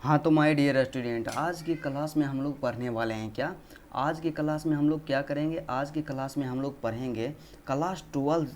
हाँ तो my dear student, आज की क्लास में हम लोग पढ़ने वाले हैं क्या। आज की क्लास में हम लोग क्या करेंगे, आज की क्लास में हम लोग पढ़ेंगे क्लास 12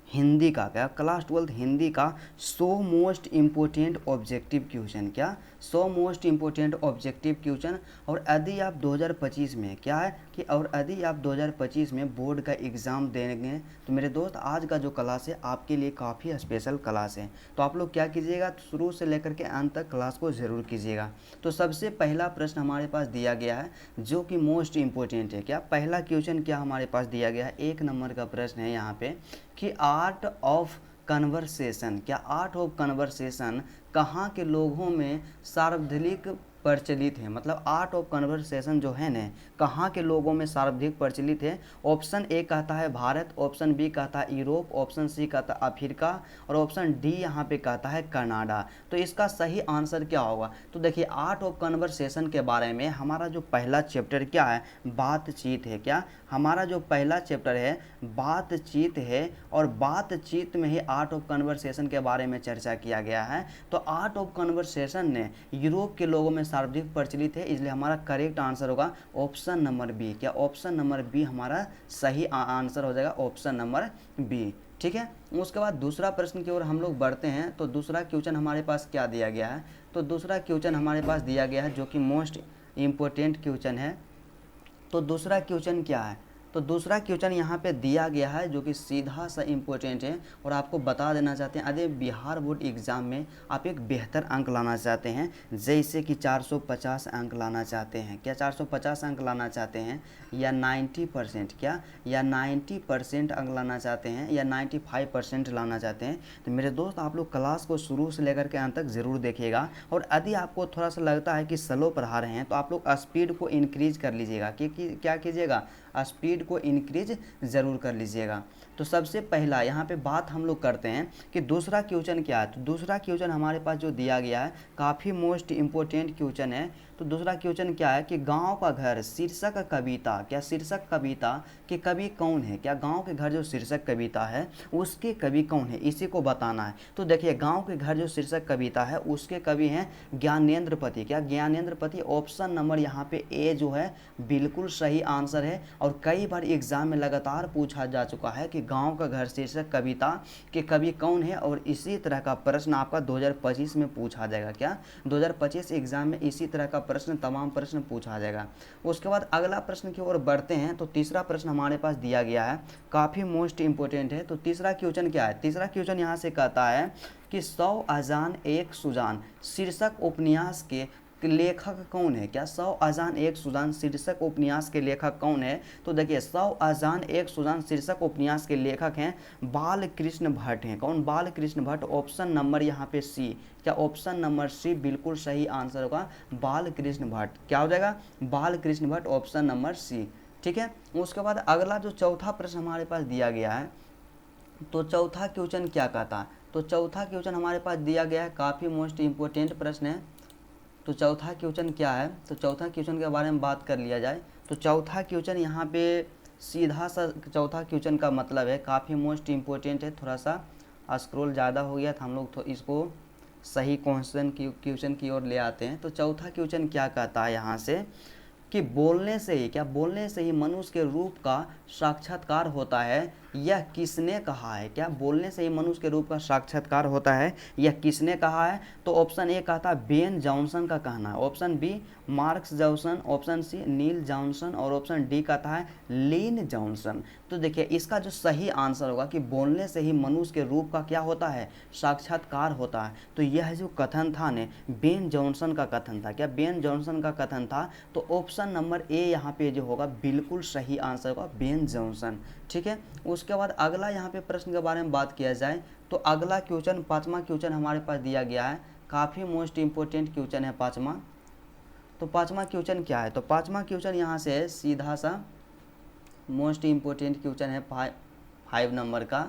हिंदी का। क्या क्लास 12 हिंदी का 100 मोस्ट इम्पोर्टेंट ऑब्जेक्टिव क्वेश्चन। क्या 100 मोस्ट इम्पोर्टेंट ऑब्जेक्टिव क्वेश्चन। और यदि आप 2025 में क्या है कि और यदि आप 2025 में बोर्ड का एग्ज़ाम देंगे तो मेरे दोस्त आज का जो क्लास है आपके लिए काफ़ी स्पेशल क्लास है। तो आप लोग क्या कीजिएगा, शुरू से लेकर के अंत तक क्लास को ज़रूर कीजिएगा। तो सबसे पहला प्रश्न हमारे पास दिया गया है जो कि मोस्ट इम्पोर्टेंट है। क्या पहला क्वेश्चन क्या हमारे पास दिया गया है, 1 नंबर का प्रश्न है यहाँ पे कि आर्ट ऑफ कन्वर्सेशन। क्या आर्ट ऑफ कन्वर्सेशन कहाँ के लोगों में सर्वाधिक प्रचलित है। मतलब आर्ट ऑफ कन्वर्सेशन जो है ना कहाँ के लोगों में सर्वाधिक प्रचलित है। ऑप्शन ए कहता है भारत, ऑप्शन बी कहता है यूरोप, ऑप्शन सी कहता है अफ्रीका और ऑप्शन डी यहाँ पे कहता है कनाडा। तो इसका सही आंसर क्या होगा। तो देखिए आर्ट ऑफ कन्वर्सेशन के बारे में हमारा जो पहला चैप्टर क्या है, बातचीत है। क्या हमारा जो पहला चैप्टर है बातचीत है और बातचीत में ही आर्ट ऑफ कन्वर्सेशन के बारे में चर्चा किया गया है। तो आर्ट ऑफ कन्वर्सेशन ने यूरोप के लोगों में सर्वाधिक प्रचलित है, इसलिए हमारा करेक्ट आंसर होगा ऑप्शन नंबर बी। क्या ऑप्शन नंबर बी हमारा सही आंसर हो जाएगा, ऑप्शन नंबर बी। ठीक है, उसके बाद दूसरा प्रश्न की ओर हम लोग बढ़ते हैं। तो दूसरा क्वेश्चन हमारे पास क्या दिया गया है, तो दूसरा क्वेश्चन हमारे पास दिया गया है जो कि मोस्ट इम्पोर्टेंट क्वेश्चन है। तो दूसरा क्वेश्चन क्या है, तो दूसरा क्वेश्चन यहाँ पे दिया गया है जो कि सीधा सा इम्पोर्टेंट है और आपको बता देना चाहते हैं। यदि बिहार बोर्ड एग्ज़ाम में आप एक बेहतर अंक लाना चाहते हैं, जैसे कि 450 अंक लाना चाहते हैं, क्या 450 अंक लाना चाहते हैं या 90%, क्या या 90% अंक लाना चाहते हैं या 95% लाना चाहते हैं, तो मेरे दोस्त आप लोग क्लास को शुरू से लेकर के अंत तक ज़रूर देखिएगा। और यदि आपको थोड़ा सा लगता है कि स्लो पढ़ा रहे हैं तो आप लोग स्पीड को इंक्रीज कर लीजिएगा। क्योंकि क्या कीजिएगा, स्पीड को इंक्रीज ज़रूर कर लीजिएगा। तो सबसे पहला यहाँ पे बात हम लोग करते हैं कि दूसरा क्वेश्चन क्या है। तो दूसरा क्वेश्चन हमारे पास जो दिया गया है काफ़ी मोस्ट इम्पोर्टेंट क्वेश्चन है। तो दूसरा क्वेश्चन क्या है कि गांव का घर शीर्षक कविता, क्या शीर्षक कविता के कवि कौन है। क्या गांव के घर जो शीर्षक कविता है उसके कवि कौन है, इसी को बताना है। तो देखिए गांव के घर जो शीर्षक कविता है उसके कवि हैं ज्ञानेंद्रपति। क्या ज्ञानेंद्रपति, ऑप्शन नंबर यहाँ पे ए जो है बिल्कुल सही आंसर है। और कई बार एग्जाम में लगातार पूछा जा चुका है कि गांव का घर शीर्षक कविता के कवि कौन है, और इसी तरह का प्रश्न आपका 2025 में पूछा जाएगा। क्या 2025 एग्जाम में इसी तरह का प्रश्न, तमाम प्रश्न पूछा जाएगा। उसके बाद अगला प्रश्न की ओर बढ़ते हैं। तो तीसरा प्रश्न हमारे पास दिया गया है, काफ़ी मोस्ट इंपोर्टेंट है। तो तीसरा क्वेश्चन क्या है, तीसरा क्वेश्चन यहाँ से कहता है कि 100 अजान एक सुजान शीर्षक उपन्यास के लेखक कौन है। क्या 100 अजान एक सुजान शीर्षक उपन्यास के लेखक कौन है। तो देखिए 100 अजान एक सुजान शीर्षक उपन्यास के लेखक हैं बाल कृष्ण भट्ट हैं। कौन, बाल कृष्ण भट्ट, ऑप्शन नंबर यहाँ पे सी। क्या ऑप्शन नंबर सी बिल्कुल सही आंसर होगा, बाल कृष्ण भट्ट। क्या हो जाएगा, Bal Krishna Bhatt, option number C. ठीक है, उसके बाद अगला जो चौथा प्रश्न हमारे पास दिया गया है, तो चौथा क्वेश्चन क्या कहता है। तो चौथा क्वेश्चन हमारे पास दिया गया है, काफ़ी मोस्ट इम्पोर्टेंट प्रश्न है। तो चौथा क्वेश्चन क्या है, तो चौथा क्वेश्चन के बारे में बात कर लिया जाए। तो चौथा क्वेश्चन यहाँ पे सीधा सा चौथा क्वेश्चन का मतलब है काफ़ी मोस्ट इम्पोर्टेंट है। थोड़ा सा स्क्रॉल ज़्यादा हो गया था, हम लोग तो इसको सही क्वेश्चन की ओर ले आते हैं। तो चौथा क्वेश्चन क्या कहता है यहाँ से कि बोलने से ही, क्या बोलने से ही मनुष्य के रूप का साक्षात्कार होता है, यह किसने कहा है। क्या बोलने से ही मनुष्य के रूप का साक्षात्कार होता है, यह किसने कहा है। तो ऑप्शन ए कहता है बेन जॉनसन का कहना है, option B Marks Johnson, option C Neil Johnson और ऑप्शन डी कहता है लीन जॉनसन। तो देखिए इसका जो सही आंसर होगा कि बोलने से ही मनुष्य के रूप का क्या होता है, साक्षात्कार होता है। तो यह जो कथन था ने बेन जॉनसन का कथन था। क्या बेन जॉनसन का कथन था। तो ऑप्शन नंबर ए यहाँ पे जो होगा बिल्कुल सही आंसर होगा, बेन जॉनसन। ठीक है, उसके बाद अगला यहाँ पे प्रश्न के बारे में बात किया जाए तो अगला क्वेश्चन, पांचवा क्वेश्चन हमारे पास दिया गया है, काफ़ी मोस्ट इम्पोर्टेंट क्वेश्चन है पांचवा। तो पांचवा क्वेश्चन क्या है, तो पांचवा क्वेश्चन यहाँ से है सीधा सा मोस्ट इम्पोर्टेंट क्वेश्चन है 5 नंबर का।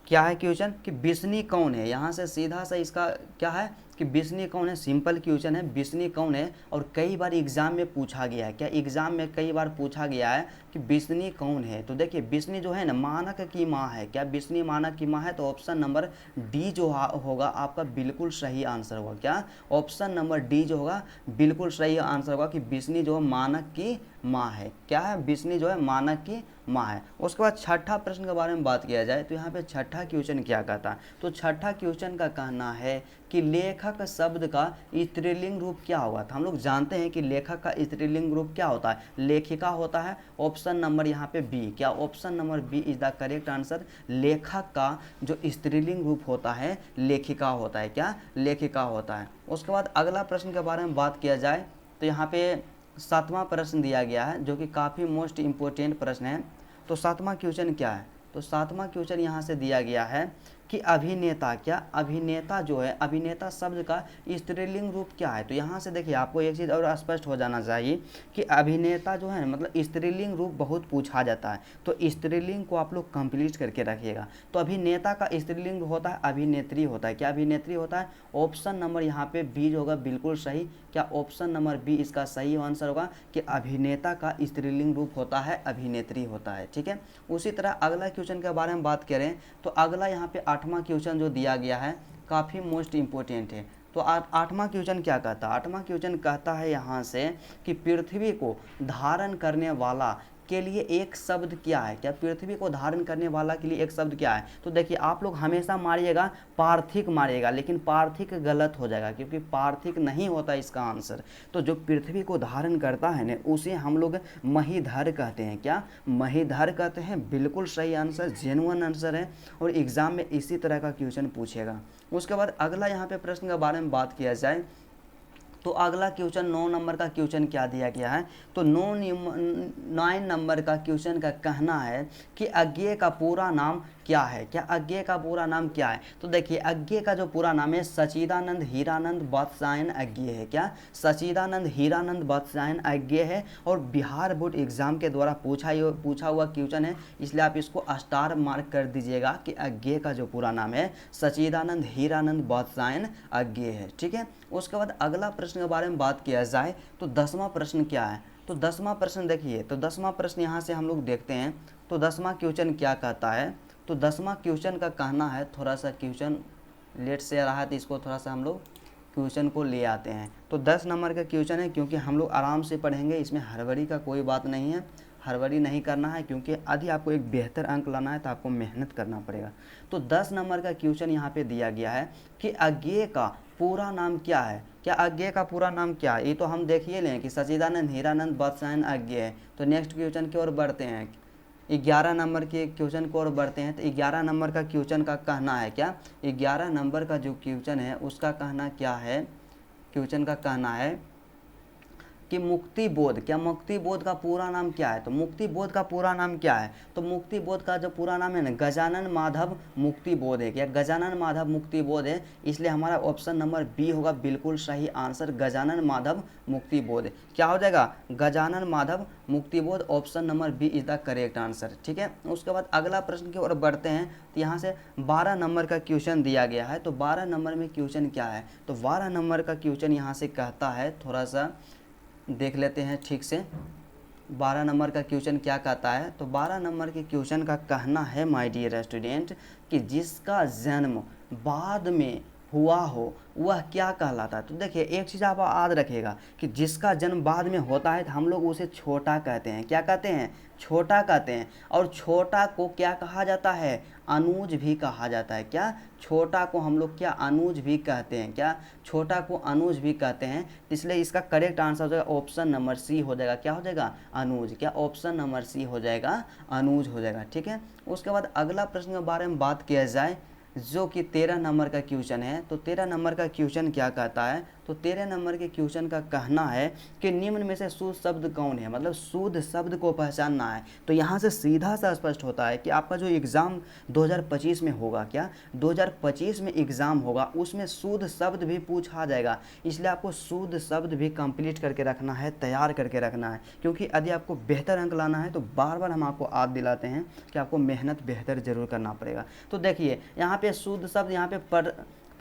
क्या है क्वेश्चन कि बिस्नी कौन है। यहाँ से सीधा सा इसका क्या है कि कि बिस्नी कौन है, सिंपल क्वेश्चन है, बिस्नी कौन है। और कई बार एग्जाम में पूछा गया है, क्या एग्जाम में कई बार पूछा गया है कि बिस्नी कौन है। तो देखिए बिस्नी जो है ना मानक की माँ है, क्या बिस्नी मानक की माँ है। तो ऑप्शन नंबर डी जो होगा आपका बिल्कुल सही आंसर होगा। क्या ऑप्शन नंबर डी जो होगा बिल्कुल सही आंसर होगा कि बिस्नी जो है मानक की माँ है। क्या है, बिस्नी जो है मानक की माँ है। उसके बाद छठा प्रश्न के बारे में बात किया जाए तो यहाँ पे छठा क्वेश्चन क्या कहता है। तो छठा क्वेश्चन का कहना है कि लेखक शब्द का स्त्रीलिंग रूप क्या होगा। तो हम लोग जानते हैं कि लेखक का स्त्रीलिंग रूप क्या होता है, लेखिका होता है। ऑप्शन नंबर यहाँ पे बी, क्या option number B is the correct answer. लेखक का जो स्त्रीलिंग रूप होता है लेखिका होता है। क्या लेखिका होता है। उसके बाद अगला प्रश्न के बारे में बात किया जाए तो यहाँ पे सातवां प्रश्न दिया गया है जो कि काफ़ी मोस्ट इम्पोर्टेंट प्रश्न है। तो सातवां क्वेश्चन क्या है, तो सातवां क्वेश्चन यहाँ से दिया गया है कि अभिनेता, क्या अभिनेता जो है, अभिनेता शब्द का स्त्रीलिंग रूप क्या है। तो यहाँ से देखिए आपको एक चीज़ और स्पष्ट हो जाना चाहिए कि अभिनेता जो है मतलब स्त्रीलिंग रूप बहुत पूछा जाता है, तो स्त्रीलिंग को आप लोग कंप्लीट करके रखिएगा। तो अभिनेता का स्त्रीलिंग होता है अभिनेत्री होता है। क्या अभिनेत्री होता है। ऑप्शन नंबर यहाँ पे बी जो होगा बिल्कुल सही। क्या ऑप्शन नंबर बी इसका सही आंसर होगा कि अभिनेता का स्त्रीलिंग रूप होता है अभिनेत्री होता है। ठीक है। उसी तरह अगला क्वेश्चन के बारे में बात करें तो अगला यहाँ पे आठवां क्वेश्चन जो दिया गया है काफ़ी मोस्ट इम्पोर्टेंट है। तो आठवां क्वेश्चन क्या कहता है, आठवां क्वेश्चन कहता है यहाँ से कि पृथ्वी को धारण करने वाला के लिए एक शब्द क्या है। क्या पृथ्वी को धारण करने वाला के लिए एक शब्द क्या है। तो देखिए आप लोग हमेशा मारिएगा पार्थिक मारिएगा, लेकिन पार्थिक गलत हो जाएगा क्योंकि पार्थिक नहीं होता इसका आंसर। तो जो पृथ्वी को धारण करता है ना उसे हम लोग महीधर कहते हैं। क्या महीधर कहते हैं, बिल्कुल सही आंसर, जेन्युइन आंसर है। और एग्जाम में इसी तरह का क्वेश्चन पूछेगा। उसके बाद अगला यहाँ पे प्रश्न के बारे में बात किया जाए तो अगला क्वेश्चन 9 नंबर का क्वेश्चन क्या दिया गया है। तो 9 नंबर का क्वेश्चन का कहना है कि अज्ञेय का पूरा नाम क्या है। क्या अज्ञेय का पूरा नाम क्या है। तो देखिए अज्ञेय का जो पूरा नाम है सच्चिदानंद हीरानंद वत्सायन अज्ञेय है। क्या सच्चिदानंद हीरानंद वत्सायन अज्ञेय है। और बिहार बोर्ड एग्जाम के द्वारा पूछा हुआ क्वेश्चन है, इसलिए आप इसको स्टार मार्क कर दीजिएगा कि अज्ञेय का जो पूरा नाम है सच्चिदानंद हीरानंद वत्सायन अज्ञेय है। ठीक है। उसके बाद अगला प्रश्न के बारे में बात किया जाए तो 10वां प्रश्न क्या है। तो 10वां प्रश्न देखिए, तो 10वां प्रश्न यहाँ से हम लोग देखते हैं तो 10वां क्वेश्चन क्या कहता है। तो 10वां क्वेश्चन का कहना है, थोड़ा सा क्वेश्चन लेट से आ रहा है तो इसको थोड़ा सा हम लोग क्वेश्चन को ले आते हैं। तो 10 नंबर का क्वेश्चन है, क्योंकि हम लोग आराम से पढ़ेंगे, इसमें हड़बड़ी का कोई बात नहीं है, हड़बड़ी नहीं करना है, क्योंकि यदि आपको एक बेहतर अंक लाना है तो आपको मेहनत करना पड़ेगा। तो 10 नंबर का क्वेश्चन यहाँ पे दिया गया है कि अज्ञेय का पूरा नाम क्या है। क्या अज्ञेय का पूरा नाम क्या है। ये तो हम देख ही लें कि सच्चिदानंद हीरानंद वत्सायन अज्ञेय है। तो नेक्स्ट क्वेश्चन की ओर बढ़ते हैं, 11 नंबर के क्वेश्चन की ओर बढ़ते हैं। तो 11 नंबर का क्वेश्चन का कहना है, क्या 11 नंबर का जो क्वेश्चन है उसका कहना क्या है। क्वेश्चन का कहना है कि मुक्ति बोध, क्या मुक्ति बोध का पूरा नाम क्या है। तो मुक्ति बोध का पूरा नाम क्या है। तो मुक्ति बोध का जो पूरा नाम है ना गजानन माधव मुक्ति बोध है। क्या गजानन माधव मुक्ति बोध है, इसलिए हमारा ऑप्शन नंबर बी होगा बिल्कुल सही आंसर, गजानन माधव मुक्ति बोध। क्या हो जाएगा, Gajanan Madhav Muktibodh, option number B is the correct answer. ठीक है। उसके बाद अगला प्रश्न की ओर बढ़ते हैं। तो यहाँ से 12 नंबर का क्वेश्चन दिया गया है। तो 12 नंबर में क्वेश्चन क्या है। तो 12 नंबर का क्वेश्चन यहाँ से कहता है, थोड़ा सा देख लेते हैं ठीक से 12 नंबर का क्वेश्चन क्या कहता है। तो 12 नंबर के क्वेश्चन का कहना है माय डियर स्टूडेंट कि जिसका जन्म बाद में हुआ हो वह क्या कहलाता है। तो देखिए एक चीज़ आप याद रखिएगा कि जिसका जन्म बाद में होता है तो हम लोग उसे छोटा कहते हैं। क्या कहते हैं, छोटा कहते हैं। और छोटा को क्या कहा जाता है, अनुज भी कहा जाता है। क्या छोटा को हम लोग क्या अनुज भी कहते हैं। क्या छोटा को अनुज भी कहते हैं। इसलिए इसका करेक्ट आंसर हो जाएगा ऑप्शन नंबर सी हो जाएगा। क्या हो जाएगा, अनुज। क्या ऑप्शन नंबर सी हो जाएगा, अनुज हो जाएगा। ठीक है। उसके बाद अगला प्रश्न के बारे में बात किया जाए जो कि 13 नंबर का क्वेश्चन है। तो 13 नंबर का क्वेश्चन क्या कहता है। तो 13 नंबर के क्वेश्चन का कहना है कि निम्न में से शुद्ध शब्द कौन है, मतलब शुद्ध शब्द को पहचानना है। तो यहाँ से सीधा सा स्पष्ट होता है कि आपका जो एग्ज़ाम 2025 में होगा, क्या 2025 में एग्ज़ाम होगा उसमें शुद्ध शब्द भी पूछा जाएगा। इसलिए आपको शुद्ध शब्द भी कंप्लीट करके रखना है, तैयार करके रखना है, क्योंकि यदि आपको बेहतर अंक लाना है तो बार बार हम आपको याद दिलाते हैं कि आपको मेहनत बेहतर जरूर करना पड़ेगा। तो देखिए यहाँ पे शुद्ध शब्द यहाँ पे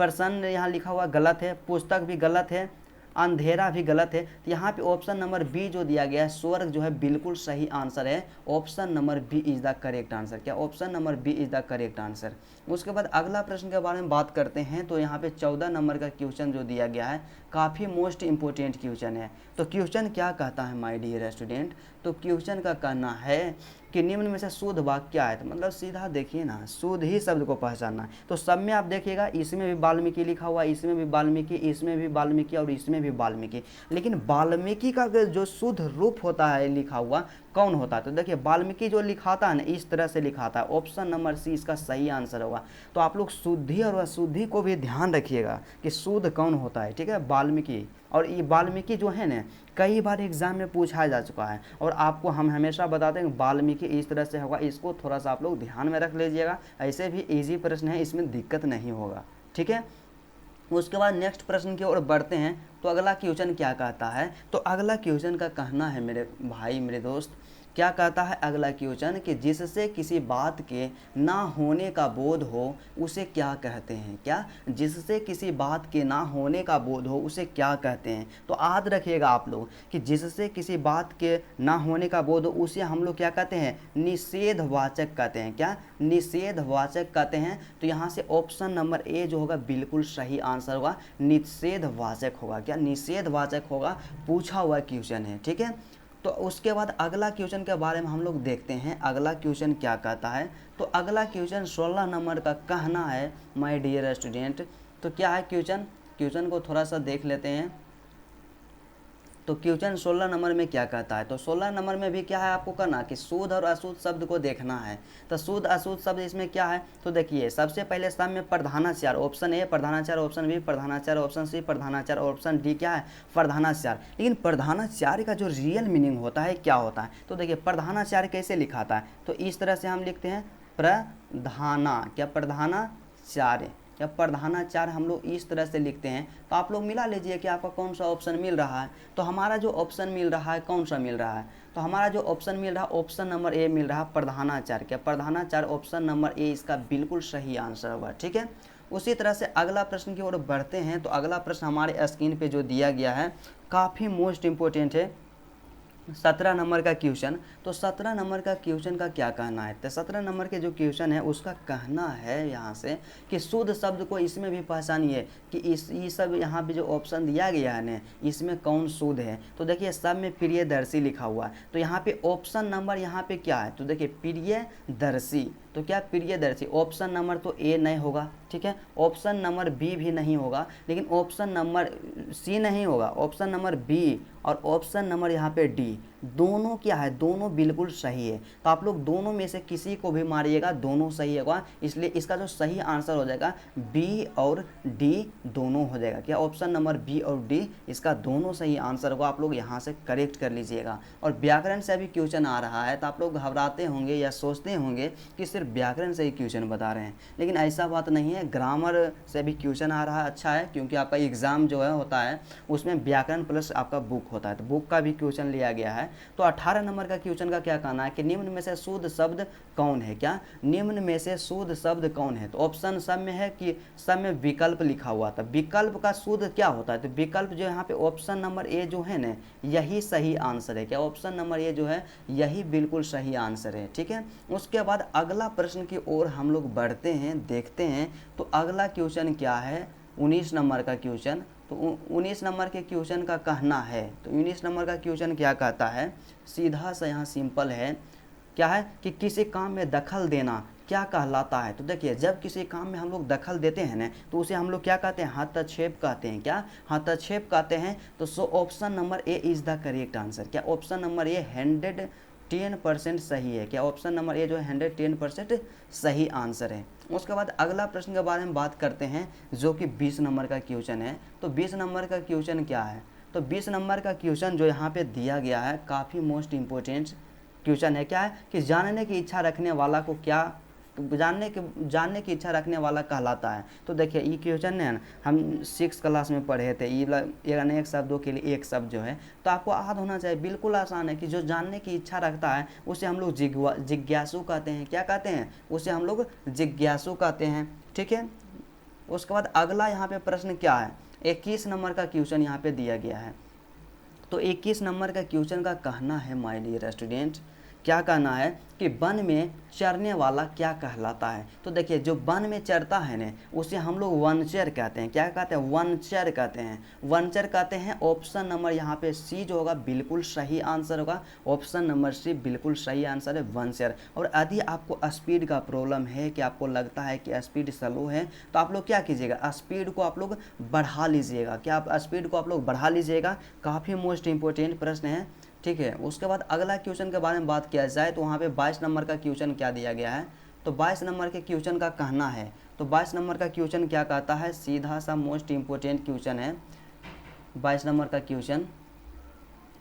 प्रसन्न यहाँ लिखा हुआ गलत है, पुस्तक भी गलत है, अंधेरा भी गलत है। तो यहाँ पे ऑप्शन नंबर बी जो दिया गया है स्वर्ग जो है बिल्कुल सही आंसर है। Option number B is the correct answer. क्या option number B is the correct answer. उसके बाद अगला प्रश्न के बारे में बात करते हैं। तो यहाँ पे 14 नंबर का क्वेश्चन जो दिया गया है काफ़ी मोस्ट इंपॉर्टेंट क्वेश्चन है। तो क्वेश्चन क्या कहता है माय डियर स्टूडेंट, तो क्वेश्चन का कहना है कि निम्न में से शुद्ध वाक्य क्या है। तो मतलब सीधा देखिए ना, शुद्ध ही शब्द को पहचानना है। तो सब में आप देखिएगा इसमें भी वाल्मीकि लिखा हुआ, इसमें भी वाल्मीकि, इसमें भी वाल्मीकि और इसमें भी वाल्मीकि। लेकिन वाल्मीकि का जो शुद्ध रूप होता है लिखा हुआ कौन होता है। तो देखिए वाल्मीकि जो लिखाता है ना इस तरह से लिखाता है। ऑप्शन नंबर सी इसका सही आंसर होगा। तो आप लोग शुद्धि और अशुद्धि को भी ध्यान रखिएगा कि शुद्ध कौन होता है। ठीक है, वाल्मीकि। और ये वाल्मीकि जो है ना कई बार एग्जाम में पूछा जा चुका है और आपको हम हमेशा बताते हैं वाल्मीकि इस तरह से होगा। इसको थोड़ा सा आप लोग ध्यान में रख लीजिएगा। ऐसे भी इजी प्रश्न है, इसमें दिक्कत नहीं होगा। ठीक है, उसके बाद नेक्स्ट प्रश्न की ओर बढ़ते हैं। तो अगला क्वेश्चन क्या कहता है। तो अगला क्वेश्चन का कहना है मेरे भाई मेरे दोस्त, क्या कहता है अगला क्वेश्चन कि जिससे किसी बात के ना होने का बोध हो उसे क्या कहते हैं। क्या, जिससे किसी बात के ना होने का बोध हो उसे क्या कहते हैं। तो याद रखिएगा आप लोग कि जिससे किसी बात के ना होने का बोध हो उसे हम लोग क्या कहते हैं, निषेधवाचक कहते हैं। क्या, निषेधवाचक कहते हैं। तो यहाँ से ऑप्शन नंबर ए जो होगा बिल्कुल सही आंसर होगा, निषेधवाचक होगा। क्या, निषेधवाचक होगा। पूछा हुआ क्वेश्चन है। ठीक है, तो उसके बाद अगला क्वेश्चन के बारे में हम लोग देखते हैं। अगला क्वेश्चन क्या कहता है। तो अगला क्वेश्चन 16 नंबर का कहना है माय डियर स्टूडेंट। तो क्या है क्वेश्चन, क्वेश्चन को थोड़ा सा देख लेते हैं। तो क्वेश्चन 16 नंबर में क्या कहता है। तो 16 नंबर में भी क्या है आपको करना कि शुद्ध और अशुद्ध शब्द को देखना है। तो शुद्ध अशुद्ध शब्द इसमें क्या है। तो देखिए सबसे पहले सब में प्रधानाचार, ऑप्शन ए प्रधानाचार, ऑप्शन बी प्रधानाचार, ऑप्शन सी प्रधानाचार, ऑप्शन डी क्या है, प्रधानाचार। लेकिन प्रधानाचार्य का जो रियल मीनिंग होता है क्या होता है। तो देखिए प्रधानाचार्य कैसे लिखाता है। तो इस तरह से हम लिखते हैं प्रधाना, क्या प्रधानाचार्य, या प्रधानाचार्य हम लोग इस तरह से लिखते हैं। तो आप लोग मिला लीजिए कि आपका कौन सा ऑप्शन मिल रहा है। तो हमारा जो ऑप्शन मिल रहा है कौन सा मिल रहा है। तो हमारा जो ऑप्शन मिल रहा है ऑप्शन नंबर ए मिल रहा है, प्रधानाचार्य। क्या, प्रधानाचार्य ऑप्शन नंबर ए इसका बिल्कुल सही आंसर होगा। ठीक है, उसी तरह से अगला प्रश्न की ओर बढ़ते हैं। तो अगला प्रश्न हमारे स्क्रीन पे जो दिया गया है काफ़ी मोस्ट इम्पोर्टेंट है, 17 नंबर का क्वेश्चन। तो 17 नंबर का क्वेश्चन का क्या कहना है। तो 17 नंबर के जो क्वेश्चन है उसका कहना है यहाँ से कि शुद्ध शब्द को इसमें भी पहचानिए कि ये सब यहाँ पे जो ऑप्शन दिया गया है ना इसमें कौन शुद्ध है। तो देखिए सब में प्रियदर्शी लिखा हुआ है। तो यहाँ पे ऑप्शन नंबर यहाँ पे क्या है। तो देखिए प्रियदर्शी, तो क्या प्रियदर्शी। ऑप्शन नंबर तो ए नहीं होगा। ठीक है, ऑप्शन नंबर बी भी नहीं होगा, लेकिन ऑप्शन नंबर सी नहीं होगा, ऑप्शन नंबर बी और ऑप्शन नंबर यहाँ पे डी दोनों क्या है, दोनों बिल्कुल सही है। तो आप लोग दोनों में से किसी को भी मारिएगा दोनों सही होगा। इसलिए इसका जो सही आंसर हो जाएगा बी और डी दोनों हो जाएगा। क्या, ऑप्शन नंबर बी और डी इसका दोनों सही आंसर होगा। आप लोग यहाँ से करेक्ट कर लीजिएगा। और व्याकरण से अभी क्वेश्चन आ रहा है तो आप लोग घबराते होंगे या सोचते होंगे कि सिर्फ व्याकरण से ही क्वेश्चन बता रहे हैं, लेकिन ऐसा बात नहीं है। ग्रामर से भी क्वेश्चन आ रहा है, अच्छा है, क्योंकि आपका एग्ज़ाम जो है होता है उसमें व्याकरण प्लस आपका बुक होता है, तो बुक का भी क्वेश्चन लिया गया है। तो 18 नंबर का क्वेश्चन का क्या कहना है कि निम्न में से शुद्ध शब्द कौन है। क्या, निम्न में से शुद्ध शब्द कौन है। तो ऑप्शन सब में है कि सब में विकल्प लिखा हुआ था। विकल्प का शुद्ध क्या होता है। तो विकल्प जो यहाँ पे ऑप्शन नंबर ए जो है ना यही सही आंसर है। क्या, ऑप्शन नंबर ए जो है यही बिल्कुल सही आंसर है। ठीक है, उसके बाद अगला प्रश्न की ओर हम लोग बढ़ते हैं, देखते हैं। तो अगला क्वेश्चन क्या है, 19 नंबर का क्वेश्चन। तो 19 नंबर के क्वेश्चन का कहना है। तो 19 नंबर का क्वेश्चन क्या कहता है, सीधा सा यहाँ सिंपल है, क्या है कि किसी काम में दखल देना क्या कहलाता है। तो देखिए जब किसी काम में हम लोग दखल देते हैं ना तो उसे हम लोग क्या कहते हैं, हस्तक्षेप कहते हैं। क्या, हस्तक्षेप कहते हैं। तो so option number A is the correct answer. क्या, ऑप्शन नंबर ए 110% सही है। क्या, ऑप्शन नंबर ए जो है 110% सही आंसर है। उसके बाद अगला प्रश्न के बारे में बात करते हैं जो कि 20 नंबर का क्वेश्चन है। तो 20 नंबर का क्वेश्चन क्या है। तो 20 नंबर का क्वेश्चन जो यहाँ पे दिया गया है काफ़ी मोस्ट इम्पोर्टेंट क्वेश्चन है। क्या है कि जानने की इच्छा रखने वाला को क्या, जानने की इच्छा रखने वाला कहलाता है। तो देखिए ये क्वेश्चन है ना हम 6 क्लास में पढ़े थे। ये अनेक शब्दों के लिए एक शब्द जो है तो आपको याद होना चाहिए। बिल्कुल आसान है कि जो जानने की इच्छा रखता है उसे हम लोग जिज्ञासु कहते हैं। क्या कहते हैं, उसे हम लोग जिज्ञासु कहते हैं। ठीक है, उसके बाद अगला यहाँ पे प्रश्न क्या है, 21 नंबर का क्वेश्चन यहाँ पे दिया गया है। तो 21 नंबर का क्वेश्चन का कहना है माय डियर स्टूडेंट, क्या कहना है कि वन में चरने वाला क्या कहलाता है। तो देखिए जो वन में चरता है ना उसे हम लोग वनचर कहते हैं। क्या कहते हैं, वनचर कहते हैं, वनचर कहते हैं। ऑप्शन नंबर यहाँ पे सी जो होगा बिल्कुल सही आंसर होगा, ऑप्शन नंबर सी बिल्कुल सही आंसर है, वनचर। और यदि आपको स्पीड का प्रॉब्लम है कि आपको लगता है कि स्पीड स्लो है तो आप लोग क्या कीजिएगा, स्पीड को आप लोग बढ़ा लीजिएगा। क्या आप स्पीड को आप लोग बढ़ा लीजिएगा, काफ़ी मोस्ट इंपॉर्टेंट प्रश्न है, ठीक है। उसके बाद अगला क्वेश्चन के बारे में बात किया जाए तो वहाँ पे 22 नंबर का क्वेश्चन क्या दिया गया है। तो 22 नंबर के क्वेश्चन का कहना है, तो 22 नंबर का क्वेश्चन क्या कहता है, सीधा सा मोस्ट इम्पोर्टेंट क्वेश्चन है 22 नंबर का क्वेश्चन।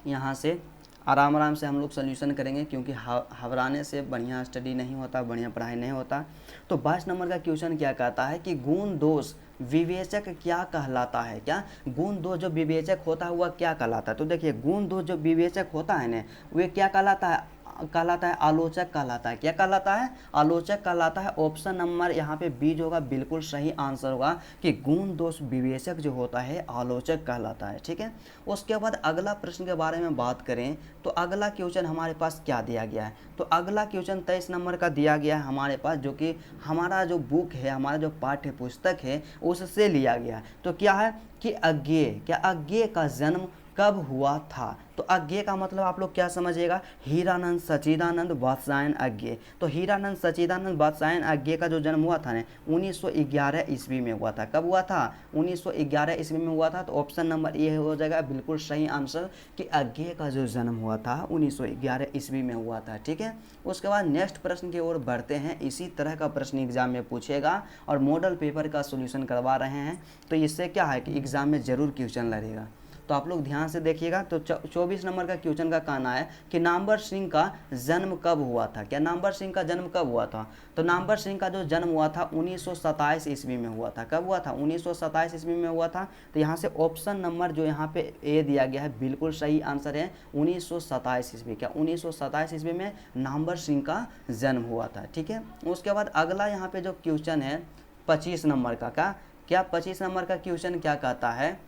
यहाँ से आराम से हम लोग सोल्यूशन करेंगे क्योंकि घबराने से बढ़िया स्टडी नहीं होता, बढ़िया पढ़ाई नहीं होता। तो 22 नंबर का क्वेश्चन क्या कहता है कि गुण दोष विवेचक क्या कहलाता है। क्या गुण दोष जो विवेचक होता है वह क्या कहलाता है। तो देखिए गुण दोष जो विवेचक होता है ना वह क्या कहलाता है, आलोचक कहलाता है। क्या कहलाता है, आलोचक कहलाता है। ऑप्शन नंबर यहाँ पे बी जो होगा बिल्कुल सही आंसर होगा कि गुण दोष विवेचक जो होता है आलोचक कहलाता है, ठीक है। उसके बाद अगला प्रश्न के बारे में बात करें तो अगला क्वेश्चन हमारे पास क्या दिया गया है। तो अगला क्वेश्चन 23 नंबर का दिया गया है हमारे पास, जो कि हमारा जो बुक है, हमारा जो पाठ्य पुस्तक है उससे लिया गया है। तो क्या है कि अज्ञेय, क्या अज्ञेय का जन्म कब हुआ था। तो अज्ञेय का मतलब आप लोग क्या समझिएगा, हीरानंद सच्चिदानंद वात्स्यायन अज्ञेय। तो हीरानंद सच्चिदानंद वात्स्यायन अज्ञेय का जो जन्म हुआ था ना 1911 ईस्वी में हुआ था। कब हुआ था, 1911 ईस्वी में हुआ था। तो ऑप्शन नंबर ए हो जाएगा बिल्कुल सही आंसर कि अज्ञेय का जो जन्म हुआ था 1911 ईस्वी में हुआ था, ठीक है। उसके बाद नेक्स्ट प्रश्न की ओर बढ़ते हैं। इसी तरह का प्रश्न एग्जाम में पूछेगा और मॉडल पेपर का सोल्यूशन करवा रहे हैं, तो इससे क्या है कि एग्जाम में जरूर क्वेश्चन लड़ेगा। तो आप लोग ध्यान से देखिएगा। तो 24 नंबर का क्वेश्चन का कहना है कि नामवर सिंह का जन्म कब हुआ था। क्या नामवर सिंह का जन्म कब हुआ था। तो नामवर सिंह का जो जन्म हुआ था 1927 ईस्वी में हुआ था। कब हुआ था, 1927 ईस्वी में हुआ था। तो यहाँ से ऑप्शन नंबर जो यहाँ पे ए दिया गया है बिल्कुल सही आंसर है 1927 ईस्वी। क्या 1927 ईस्वी में नामवर सिंह का जन्म हुआ था, ठीक है। उसके बाद अगला यहाँ पे जो क्वेश्चन है 25 नंबर का, क्या 25 नंबर का क्वेश्चन क्या कहता है।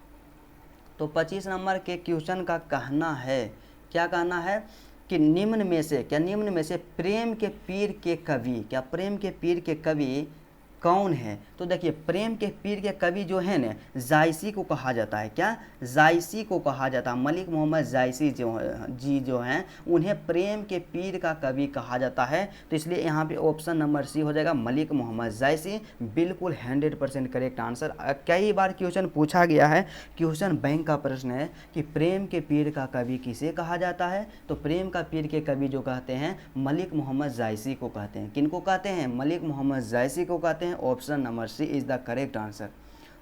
तो 25 नंबर के क्वेश्चन का कहना है, क्या कहना है कि निम्न में से, क्या निम्न में से प्रेम के पीर के कवि, क्या प्रेम के पीर के कवि कौन है। तो देखिए प्रेम के पीर के कवि जो है ना जायसी को कहा जाता है। क्या जायसी को कहा जाता है, मलिक मोहम्मद जायसी जो हैं उन्हें प्रेम के पीर का कवि कहा जाता है। तो इसलिए यहाँ पे ऑप्शन नंबर सी हो जाएगा मलिक मोहम्मद जायसी, बिल्कुल 100% करेक्ट आंसर। कई बार क्वेश्चन पूछा गया है, क्वेश्चन बैंक का प्रश्न है कि प्रेम के पीर का कवि किसे कहा जाता है। तो प्रेम का पीर के कवि जो कहते हैं मलिक मोहम्मद जायसी को कहते हैं। किनको कहते हैं, मलिक मोहम्मद जायसी को कहते हैं। Option number C is the correct answer.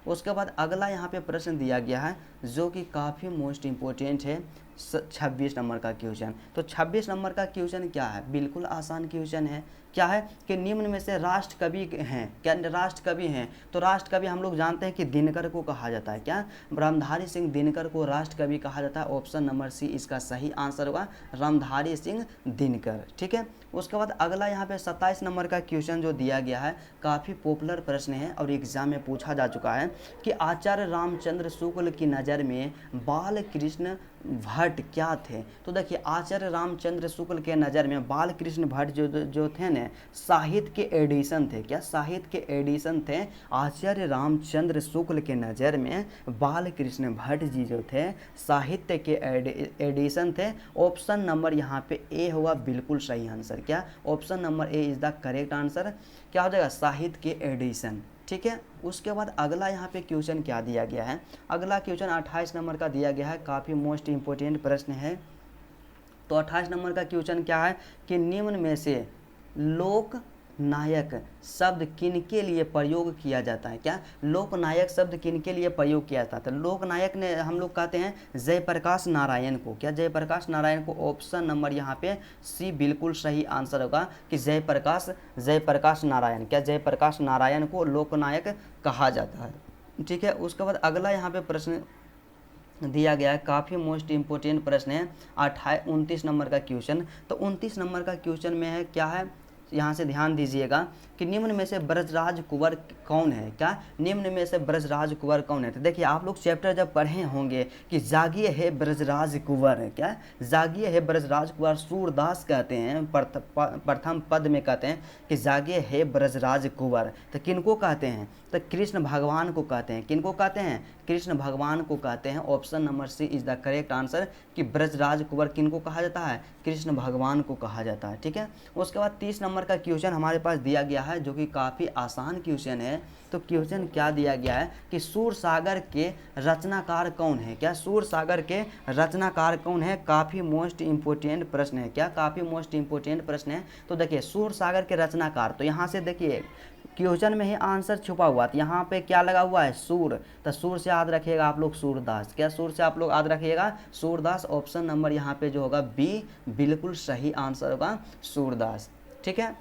उसके बाद अगला यहाँ पे प्रश्न दिया गया है जो कि काफ़ी मोस्ट इम्पोर्टेंट है 26 नंबर का क्वेश्चन। तो 26 नंबर का क्वेश्चन क्या है, बिल्कुल आसान क्वेश्चन है। क्या है कि निम्न में से राष्ट्र कवि हैं, क्या राष्ट्र कवि हैं। तो राष्ट्र कवि हम लोग जानते हैं कि दिनकर को कहा जाता है। क्या रामधारी सिंह दिनकर को राष्ट्र कवि कहा जाता है। ऑप्शन नंबर सी इसका सही आंसर होगा रामधारी सिंह दिनकर, ठीक है। उसके बाद अगला यहाँ पे 27 नंबर का क्वेश्चन जो दिया गया है काफ़ी पॉपुलर प्रश्न है और एग्जाम में पूछा जा चुका है कि आचार्य रामचंद्र शुक्ल की नज़र में बाल कृष्ण भट्ट क्या थे। तो देखिए आचार्य रामचंद्र शुक्ल के नज़र में बाल कृष्ण भट्ट जो थे न साहित्य के एडिशन थे। क्या साहित्य के एडिशन थे। आचार्य रामचंद्र शुक्ल के नज़र में बाल कृष्ण भट्ट जी जो थे साहित्य के एडिशन थे। ऑप्शन नंबर यहाँ पे ए होगा बिल्कुल सही आंसर। क्या option number A is the correct answer. क्या हो जाएगा, साहित्य के एडिशन, ठीक है। उसके बाद अगला यहाँ पे क्वेश्चन क्या दिया गया है, अगला क्वेश्चन 28 नंबर का दिया गया है, काफ़ी मोस्ट इम्पोर्टेंट प्रश्न है। तो 28 नंबर का क्वेश्चन क्या है कि निम्न में से लोक नायक शब्द किनके लिए प्रयोग किया जाता है। क्या लोकनायक शब्द किनके लिए प्रयोग किया जाता है। तो लोकनायक ने हम लोग कहते हैं जयप्रकाश नारायण को। क्या जयप्रकाश नारायण को। ऑप्शन नंबर यहाँ पे सी बिल्कुल सही आंसर होगा कि जयप्रकाश नारायण। क्या जयप्रकाश नारायण को लोकनायक कहा जाता है, ठीक है। उसके बाद अगला यहाँ पे प्रश्न दिया गया है, काफ़ी मोस्ट इम्पोर्टेंट प्रश्न है 29 नंबर का क्वेश्चन। तो 29 नंबर का क्वेश्चन में है क्या है यहाँ से ध्यान दीजिएगा कि निम्न में से ब्रजराज कुंवर कौन है, क्या निम्न में से ब्रजराज कुंवर कौन है। तो देखिए आप लोग चैप्टर जब पढ़े होंगे कि जागिए है ब्रजराज कुंवर है, क्या जागिए है ब्रजराज कुंवर, सूरदास कहते हैं प्रथम पद में कहते हैं कि जागिए है ब्रजराज कुंवर। तो किनको कहते हैं, तो कृष्ण भगवान को कहते हैं। किनको कहते हैं, कृष्ण भगवान को कहते हैं। Option number C is the correct answer कि ब्रजराज कुंवर किनको कहा जाता है, कृष्ण भगवान को कहा जाता है। ठीक है, उसके बाद 30 नंबर का क्वेश्चन हमारे पास दिया गया है जो कि काफ़ी आसान क्वेश्चन है। तो क्वेश्चन क्या दिया गया है कि सूरसागर के रचनाकार कौन है, क्या सूरसागर के रचनाकार कौन है, काफ़ी मोस्ट इंपोर्टेंट प्रश्न है, क्या काफ़ी मोस्ट इंपोर्टेंट प्रश्न है। तो देखिए सूरसागर के रचनाकार, तो यहाँ से देखिए क्वेश्चन में ही आंसर छुपा हुआ, तो यहाँ पे क्या लगा हुआ है, सूर। तो सूर से याद रखिएगा आप लोग सूरदास, क्या सूर से आप लोग याद रखिएगा सूरदास। ऑप्शन नंबर यहाँ पे जो होगा बी बिल्कुल सही आंसर होगा सूरदास। ठीक है,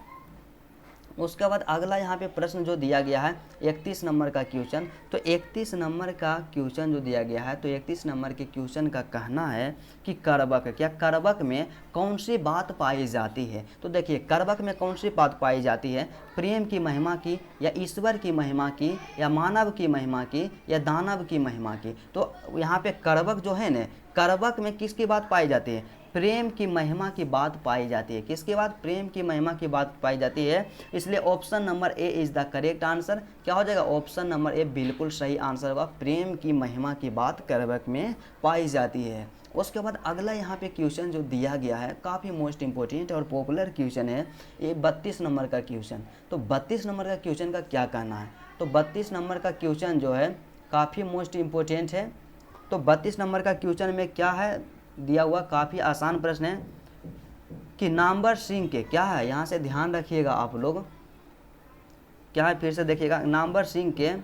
उसके बाद अगला यहाँ पे प्रश्न जो दिया गया है 31 नंबर का क्वेश्चन। तो 31 नंबर का क्वेश्चन जो दिया गया है, तो 31 नंबर के क्वेश्चन का कहना है कि करबक, क्या करबक में कौन सी बात पाई जाती है। तो देखिए करबक में कौन सी बात पाई जाती है, प्रेम की महिमा की, या ईश्वर की महिमा की, या मानव की महिमा की, या दानव की महिमा की। तो यहाँ पे करबक जो है ना, करबक में किसकी बात पाई जाती है, प्रेम की महिमा की बात पाई जाती है। किसके बाद, प्रेम की महिमा की बात पाई जाती है। इसलिए option number A is the correct answer. क्या हो जाएगा, ऑप्शन नंबर ए बिल्कुल सही आंसर होगा, प्रेम की महिमा की बात करबक में पाई जाती है। उसके बाद अगला यहाँ पे क्वेश्चन जो दिया गया है काफ़ी मोस्ट इंपॉर्टेंट और पॉपुलर क्वेश्चन है, ये 32 नंबर का क्वेश्चन। तो 32 नंबर का क्वेश्चन का क्या कहना है, तो 32 नंबर का क्वेश्चन जो है काफ़ी मोस्ट इंपॉर्टेंट है। तो 32 नंबर का क्वेश्चन में क्या है दिया हुआ, काफ़ी आसान प्रश्न है कि नामवर सिंह के, क्या है यहाँ से ध्यान रखिएगा आप लोग, क्या है फिर से देखिएगा, नामवर सिंह के,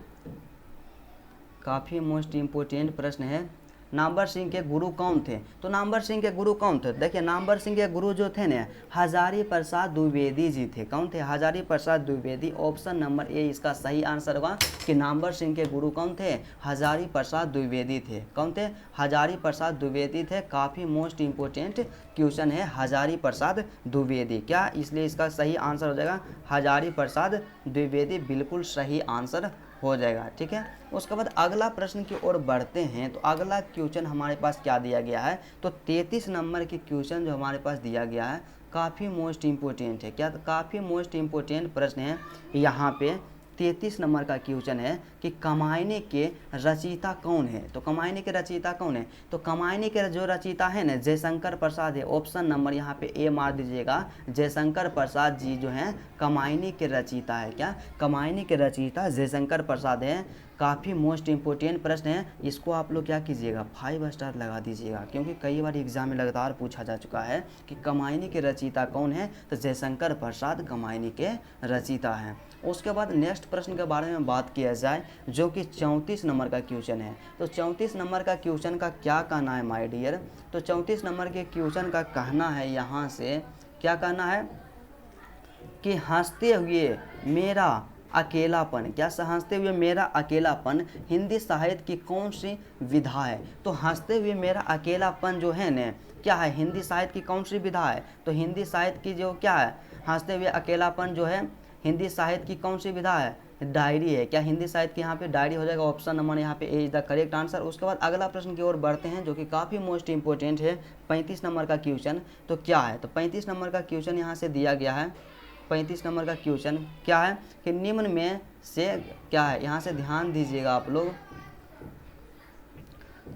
काफ़ी मोस्ट इम्पोर्टेंट प्रश्न है, नामवर सिंह के गुरु कौन थे। तो नामवर सिंह के गुरु कौन थे, देखिए नामवर सिंह के गुरु जो थे ना हजारी प्रसाद द्विवेदी जी थे। कौन थे, Hazari Prasad Dwivedi. Option number A इसका सही आंसर होगा कि नामवर सिंह के गुरु कौन थे, हजारी प्रसाद द्विवेदी थे। कौन थे, हजारी प्रसाद द्विवेदी थे। काफ़ी मोस्ट इंपॉर्टेंट क्वेश्चन है हजारी प्रसाद द्विवेदी, क्या, इसलिए इसका सही आंसर हो जाएगा हजारी प्रसाद द्विवेदी, बिल्कुल सही आंसर हो जाएगा। ठीक है, उसके बाद अगला प्रश्न की ओर बढ़ते हैं। तो अगला क्वेश्चन हमारे पास क्या दिया गया है, तो 33 नंबर के क्वेश्चन जो हमारे पास दिया गया है काफ़ी मोस्ट इम्पोर्टेंट है, क्या, काफ़ी मोस्ट इम्पोर्टेंट प्रश्न है। यहाँ पे 33 नंबर का क्वेश्चन है कि कमायनी के रचयिता कौन है। तो कमायनी के रचयिता कौन है, तो कमायनी के जो रचयिता है ना जयशंकर प्रसाद है। ऑप्शन नंबर यहाँ पे ए मार दीजिएगा, जयशंकर प्रसाद जी जो हैं कमायनी के रचयिता है, क्या, कमायनी के रचयिता जयशंकर प्रसाद हैं। काफ़ी मोस्ट इम्पोर्टेंट प्रश्न है, इसको आप लोग क्या कीजिएगा 5 स्टार लगा दीजिएगा, क्योंकि कई बार एग्जाम में लगातार पूछा जा चुका है कि कमायनी के रचयिता कौन है, तो जयशंकर प्रसाद कमायनी के रचयिता हैं। उसके बाद नेक्स्ट प्रश्न के बारे में बात किया जाए जो कि 34 नंबर का क्वेश्चन है। तो 34 नंबर का क्वेश्चन का क्या कहना है माय डियर, तो 34 नंबर के क्वेश्चन का कहना है, यहाँ से क्या कहना है कि हंसते हुए मेरा अकेलापन, क्या, हंसते हुए मेरा अकेलापन हिंदी साहित्य की कौन सी विधा है। तो हंसते हुए मेरा अकेलापन जो है न क्या है, हिंदी साहित्य की कौन सी विधा है, तो हिंदी साहित्य की जो क्या है, हंसते हुए अकेलापन जो है हिंदी साहित्य की कौन सी विधा है, डायरी है। क्या, हिंदी साहित्य की यहाँ पे डायरी हो जाएगा, ऑप्शन नंबर यहाँ पे ए इज द करेक्ट आंसर। उसके बाद अगला प्रश्न की ओर बढ़ते हैं जो कि काफ़ी मोस्ट इंपॉर्टेंट है, 35 नंबर का क्वेश्चन। तो क्या है, तो 35 नंबर का क्वेश्चन यहाँ से दिया गया है। 35 नंबर का क्वेश्चन क्या है कि निम्न में से क्या है, यहाँ से ध्यान दीजिएगा आप लोग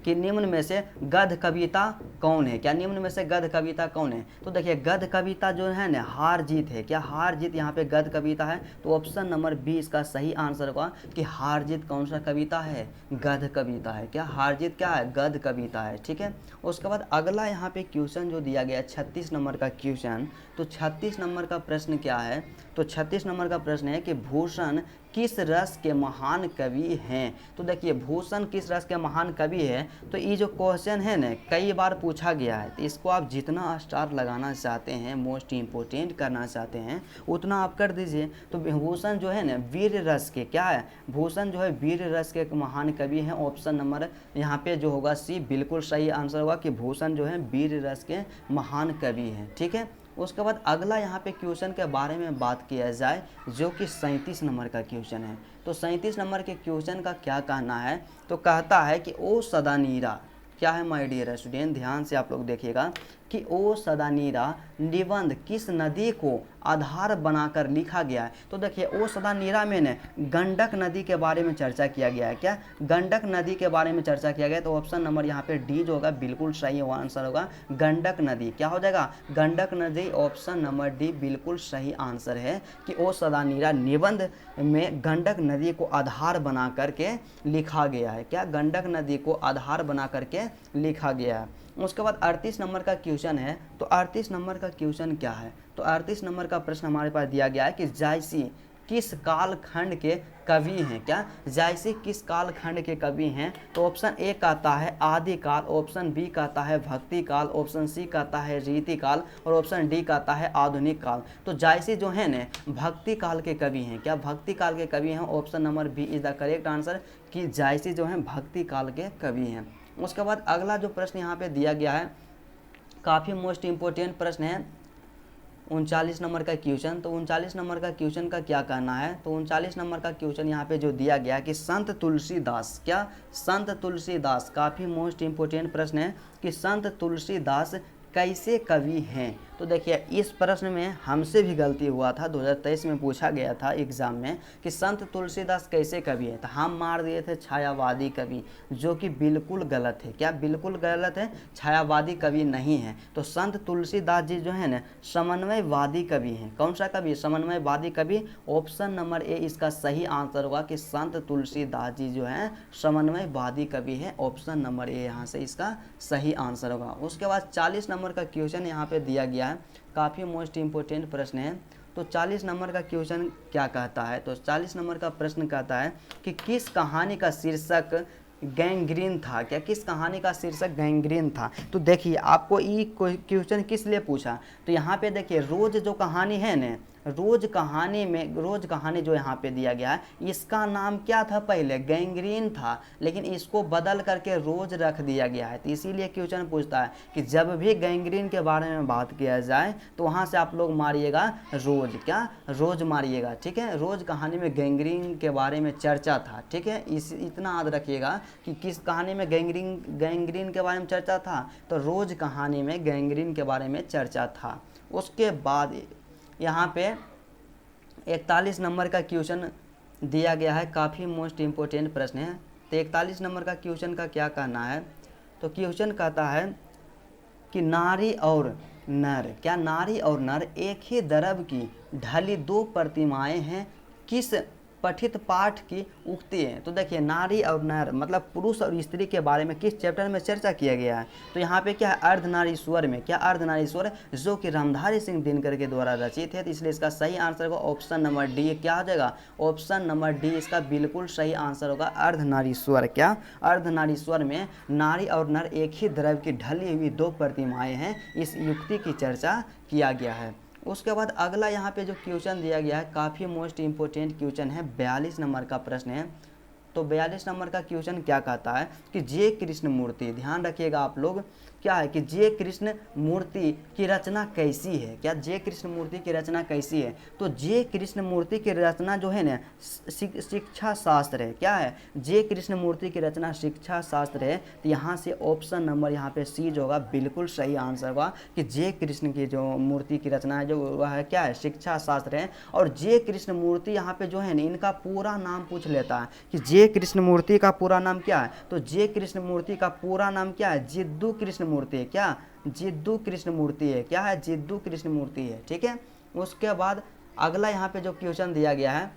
कि निम्न में से गद्य कविता कौन है, क्या, निम्न में से गद्य कविता कौन है। तो देखिए गद्य कविता जो है ना हार जीत है, क्या, हार जीत यहाँ पे गद्य कविता है। तो ऑप्शन नंबर बी इसका सही आंसर होगा कि हार जीत कौन सा कविता है, गद्य कविता है, क्या, हार जीत क्या है, गद्य कविता है। ठीक है, उसके बाद अगला यहाँ पे क्वेश्चन जो दिया गया 36 नंबर का क्वेश्चन। तो 36 नंबर का प्रश्न क्या है, तो 36 नंबर का प्रश्न है कि भूषण किस रस के महान कवि हैं। तो देखिए भूषण किस रस के महान कवि है, तो ये जो क्वेश्चन है ना कई बार पूछा गया है, तो इसको आप जितना स्टार लगाना चाहते हैं, मोस्ट इम्पोर्टेंट करना चाहते हैं, उतना आप कर दीजिए। तो भूषण जो है ना वीर रस के, क्या है, भूषण जो है वीर रस के महान कवि हैं। ऑप्शन नंबर यहाँ पे जो होगा सी बिल्कुल सही आंसर होगा कि भूषण जो है वीर रस के महान कवि हैं। ठीक है, उसके बाद अगला यहाँ पे क्वेश्चन के बारे में बात किया जाए जो कि 37 नंबर का क्वेश्चन है। तो 37 नंबर के क्वेश्चन का क्या कहना है, तो कहता है कि ओ सदानीरा, क्या है माय डियर स्टूडेंट, ध्यान से आप लोग देखिएगा कि ओ सदानीरा निबंध किस नदी को आधार बनाकर लिखा गया है। तो देखिए ओ सदानीरा में ने गंडक नदी के बारे में चर्चा किया गया है। क्या गंडक नदी के बारे में चर्चा किया गया है, तो ऑप्शन नंबर यहाँ पे डी जो होगा बिल्कुल सही आंसर होगा। गंडक नदी क्या हो जाएगा, गंडक नदी, ऑप्शन नंबर डी बिल्कुल सही आंसर है कि ओ सदानीरा निबंध में गंडक नदी को आधार बना करके लिखा गया है। क्या गंडक नदी को आधार बना करके लिखा गया है। उसके बाद 38 नंबर का क्वेश्चन है। तो 38 नंबर का क्वेश्चन क्या है, तो 38 नंबर का प्रश्न हमारे पास दिया गया है कि जायसी किस कालखंड के कवि हैं। क्या जायसी किस कालखंड के कवि हैं, तो ऑप्शन ए कहता है आदिकाल, ऑप्शन बी कहता है भक्ति काल, ऑप्शन सी कहता है रीति काल और ऑप्शन डी कहता है आधुनिक काल। तो जायसी जो है ना भक्ति काल के कवि हैं। क्या भक्ति काल के कवि हैं, option number B is the correct answer कि जायसी जो हैं भक्ति काल के कवि हैं। उसके बाद अगला जो प्रश्न यहाँ पे दिया गया है काफ़ी मोस्ट इम्पोर्टेंट प्रश्न है 39 नंबर का क्वेश्चन। तो 39 नंबर का क्वेश्चन का क्या कहना है, तो 39 नंबर का क्वेश्चन यहाँ पे जो दिया गया है कि संत तुलसीदास, क्या संत तुलसीदास, काफ़ी मोस्ट इम्पोर्टेंट प्रश्न है कि संत तुलसीदास कैसे कवि हैं। तो देखिए इस प्रश्न में हमसे भी गलती हुआ था, 2023 में पूछा गया था एग्जाम में कि संत तुलसीदास कैसे कवि है, तो हम मार दिए थे छायावादी कवि, जो कि बिल्कुल गलत है। क्या बिल्कुल गलत है, छायावादी कवि नहीं है। तो संत तुलसीदास जी जो है ना समन्वयवादी कवि हैं। कौन सा कवि, समन्वयवादी कवि, ऑप्शन नंबर ए इसका सही आंसर होगा कि संत तुलसीदास जी जो हैं समन्वयवादी कवि है, ऑप्शन नंबर ए यहाँ से इसका सही आंसर होगा। उसके बाद 40 नंबर का क्वेश्चन यहाँ पे दिया गया है, काफ़ी मोस्ट इम्पोर्टेंट प्रश्न है। तो 40 नंबर का क्वेश्चन क्या कहता है, तो 40 नंबर का प्रश्न कहता है कि किस कहानी का शीर्षक गैंग्रीन था। क्या किस कहानी का शीर्षक गैंग्रीन था। तो देखिए आपको ये क्वेश्चन किस लिए पूछा, तो यहाँ पे देखिए रोज जो कहानी है ना, रोज कहानी जो यहाँ पे दिया गया है इसका नाम क्या था, पहले गैंग्रीन था, लेकिन इसको बदल करके रोज रख दिया गया है। तो इसीलिए क्वेश्चन पूछता है कि जब भी गैंग्रीन के बारे में बात किया जाए तो वहाँ से आप लोग मारिएगा रोज, क्या रोज मारिएगा, ठीक है। रोज कहानी में गैंग्रीन के बारे में चर्चा था, ठीक है। इतना याद रखिएगा कि किस कहानी में गैंग्रीन के बारे में चर्चा था, तो रोज कहानी में गैंग्रीन के बारे में चर्चा था। उसके बाद यहाँ पे 41 नंबर का क्वेश्चन दिया गया है, काफ़ी मोस्ट इम्पोर्टेंट प्रश्न है। तो 41 नंबर का क्वेश्चन का क्या कहना है, तो क्वेश्चन कहता है कि नारी और नर, क्या नारी और नर एक ही द्रव की ढली दो प्रतिमाएं हैं, किस पठित पाठ की उक्ति है। तो देखिए नारी और नर मतलब पुरुष और स्त्री के बारे में किस चैप्टर में चर्चा किया गया है, तो यहाँ पे क्या है अर्धनारीश्वर में, क्या अर्धनारीश्वर जो कि रामधारी सिंह दिनकर के द्वारा रचित है। तो इसलिए इसका सही आंसर होगा ऑप्शन नंबर डी, क्या हो जाएगा, ऑप्शन नंबर डी इसका बिल्कुल सही आंसर होगा अर्धनारीश्वर। क्या अर्धनारीश्वर में नारी और नर एक ही द्रव्य की ढली हुई दो प्रतिमाएं हैं, इस युक्ति की चर्चा किया गया है। उसके बाद अगला यहाँ पे जो क्वेश्चन दिया गया है काफ़ी मोस्ट इम्पोर्टेंट क्वेश्चन है, 42 नंबर का प्रश्न है। तो 42 नंबर का क्वेश्चन क्या कहता है कि जे कृष्ण मूर्ति, ध्यान रखिएगा आप लोग, क्या है कि जे कृष्ण मूर्ति की रचना कैसी है। क्या जे कृष्ण मूर्ति की रचना कैसी है, तो जे कृष्ण मूर्ति की रचना जो है ना शिक्षा शास्त्र है। क्या है, जे कृष्ण मूर्ति की रचना शिक्षा शास्त्र है। तो यहाँ से ऑप्शन नंबर यहाँ पे सी जो होगा बिल्कुल सही आंसर होगा कि जे कृष्ण की जो मूर्ति की रचना है जो वह है क्या है, शिक्षा शास्त्र है। और जे कृष्ण मूर्ति यहाँ पे जो है ना इनका पूरा नाम पूछ लेता है कि जे कृष्ण मूर्ति का पूरा नाम क्या है, तो जे कृष्ण मूर्ति का पूरा नाम क्या है, जिद्दू कृष्ण मूर्ति है। क्या जिद्दू कृष्ण मूर्ति है, क्या है, जिद्दू कृष्ण मूर्ति है, ठीक है। उसके बाद अगला यहाँ पे जो क्वेश्चन दिया गया है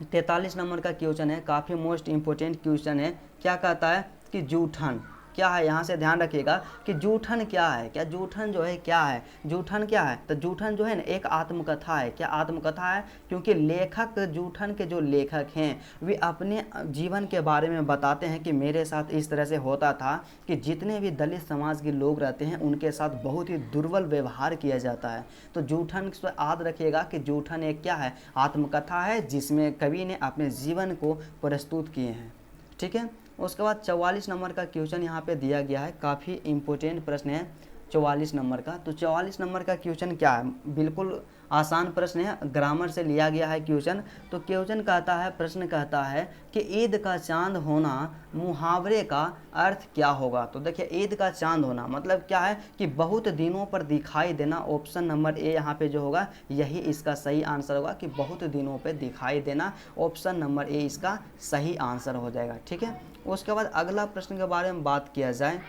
43 नंबर का क्वेश्चन है, काफ़ी मोस्ट इम्पोर्टेंट क्वेश्चन है। क्या कहता है कि जूठन क्या है, यहाँ से ध्यान रखिएगा कि जूठन क्या है। क्या जूठन जो है क्या है, जूठन क्या है, तो जूठन जो है ना एक आत्मकथा है। क्या आत्मकथा है, क्योंकि लेखक जूठन के जो लेखक हैं वे अपने जीवन के बारे में बताते हैं कि मेरे साथ इस तरह से होता था कि जितने भी दलित समाज के लोग रहते हैं उनके साथ बहुत ही दुर्बल व्यवहार किया जाता है। तो जूठन से याद रखिएगा कि जूठन एक क्या है, आत्मकथा है जिसमें कवि ने अपने जीवन को प्रस्तुत किए हैं, ठीक है। उसके बाद 44 नंबर का क्वेश्चन यहाँ पे दिया गया है, काफ़ी इम्पोर्टेंट प्रश्न है। 44 नंबर का। तो 44 नंबर का क्वेश्चन क्या है, बिल्कुल आसान प्रश्न है, ग्रामर से लिया गया है क्वेश्चन। तो क्वेश्चन कहता है, प्रश्न कहता है कि ईद का चांद होना मुहावरे का अर्थ क्या होगा। तो देखिए ईद का चांद होना मतलब क्या है कि बहुत दिनों पर दिखाई देना। ऑप्शन नंबर ए यहाँ पे जो होगा यही इसका सही आंसर होगा कि बहुत दिनों पे दिखाई देना। ऑप्शन नंबर ए इसका सही आंसर हो जाएगा, ठीक है। उसके बाद अगला प्रश्न के बारे में बात किया जाए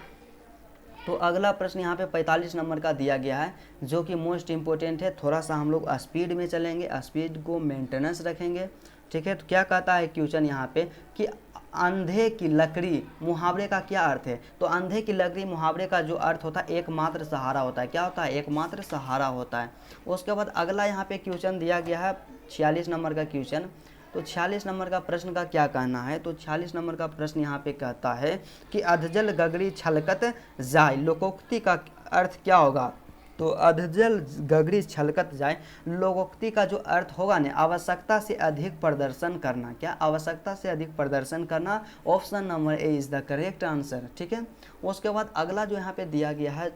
तो अगला प्रश्न यहाँ पे 45 नंबर का दिया गया है, जो कि मोस्ट इम्पोर्टेंट है। थोड़ा सा हम लोग स्पीड में चलेंगे, स्पीड को मेंटेनेंस रखेंगे, ठीक है। तो क्या कहता है क्वेश्चन यहाँ पे कि अंधे की लकड़ी मुहावरे का क्या अर्थ है। तो अंधे की लकड़ी मुहावरे का जो अर्थ होता है एकमात्र सहारा होता है। क्या होता है, एकमात्र सहारा होता है। उसके बाद अगला यहाँ पे क्वेश्चन दिया गया है 46 नंबर का क्वेश्चन। तो 46 नंबर का प्रश्न का क्या कहना है। तो 46 नंबर का प्रश्न यहाँ पे कहता है कि अधजल गगरी छलकत जाए लोकोक्ति का अर्थ क्या होगा। तो अधजल गगरी छलकत जाए लोकोक्ति का जो अर्थ होगा ना, आवश्यकता से अधिक प्रदर्शन करना। क्या, आवश्यकता से अधिक प्रदर्शन करना। Option number A is the correct answer, ठीक है। उसके बाद अगला जो यहाँ पे दिया गया है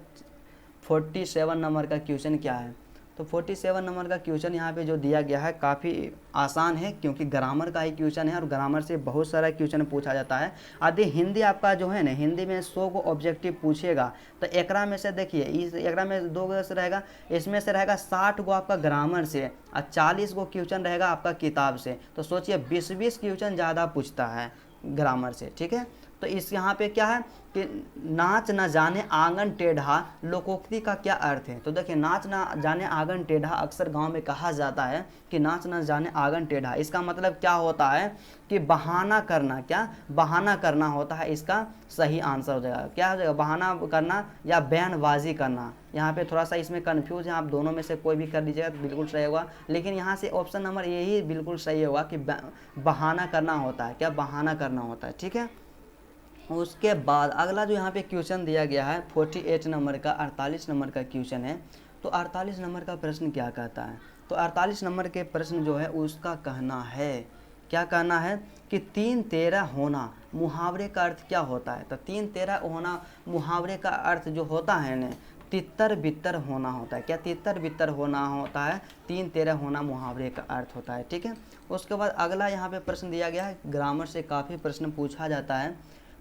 47 नंबर का क्वेश्चन क्या है। तो 47 नंबर का क्वेश्चन यहाँ पे जो दिया गया है काफ़ी आसान है, क्योंकि ग्रामर का ही क्वेश्चन है और ग्रामर से बहुत सारा क्वेश्चन पूछा जाता है। यदि हिंदी आपका जो है ना, हिंदी में 100 को ऑब्जेक्टिव पूछेगा तो एकरा में से देखिए इस एकरा में 2 से रहेगा, इसमें से रहेगा 60 को आपका ग्रामर से और 40 को क्वेश्चन रहेगा आपका किताब से। तो सोचिए 20-20 क्वेश्चन ज़्यादा पूछता है ग्रामर से, ठीक है। तो इस यहाँ पे क्या है कि नाच न जाने आंगन टेढ़ा लोकोक्ति का क्या अर्थ है। तो देखिए नाच न जाने आंगन टेढ़ा अक्सर गांव में कहा जाता है कि नाच न जाने आंगन टेढ़ा। इसका मतलब क्या होता है कि बहाना करना। क्या, बहाना करना होता है, इसका सही आंसर हो जाएगा। क्या हो जाएगा, बहाना करना या बयानबाजी करना। यहाँ पे थोड़ा सा इसमें कन्फ्यूज है, आप दोनों में से कोई भी कर लीजिएगा तो बिल्कुल सही होगा। लेकिन यहाँ से ऑप्शन नंबर यही बिल्कुल सही होगा कि बहाना करना होता है। क्या, बहाना करना होता है, ठीक है। उसके बाद अगला जो यहाँ पे क्वेश्चन दिया गया है 48 नंबर का, 48 नंबर का क्वेश्चन है। तो 48 नंबर का प्रश्न क्या कहता है। तो 48 नंबर के प्रश्न जो है उसका कहना है, क्या कहना है कि 3-13 होना मुहावरे का अर्थ क्या होता है। तो 3-13 होना मुहावरे का अर्थ जो होता है ना, तितर बितर होना होता है। क्या, तितर बितर होना होता है, 3-13 होना मुहावरे का अर्थ होता है, ठीक है। उसके बाद अगला यहाँ पे प्रश्न दिया गया है, ग्रामर से काफ़ी प्रश्न पूछा जाता है।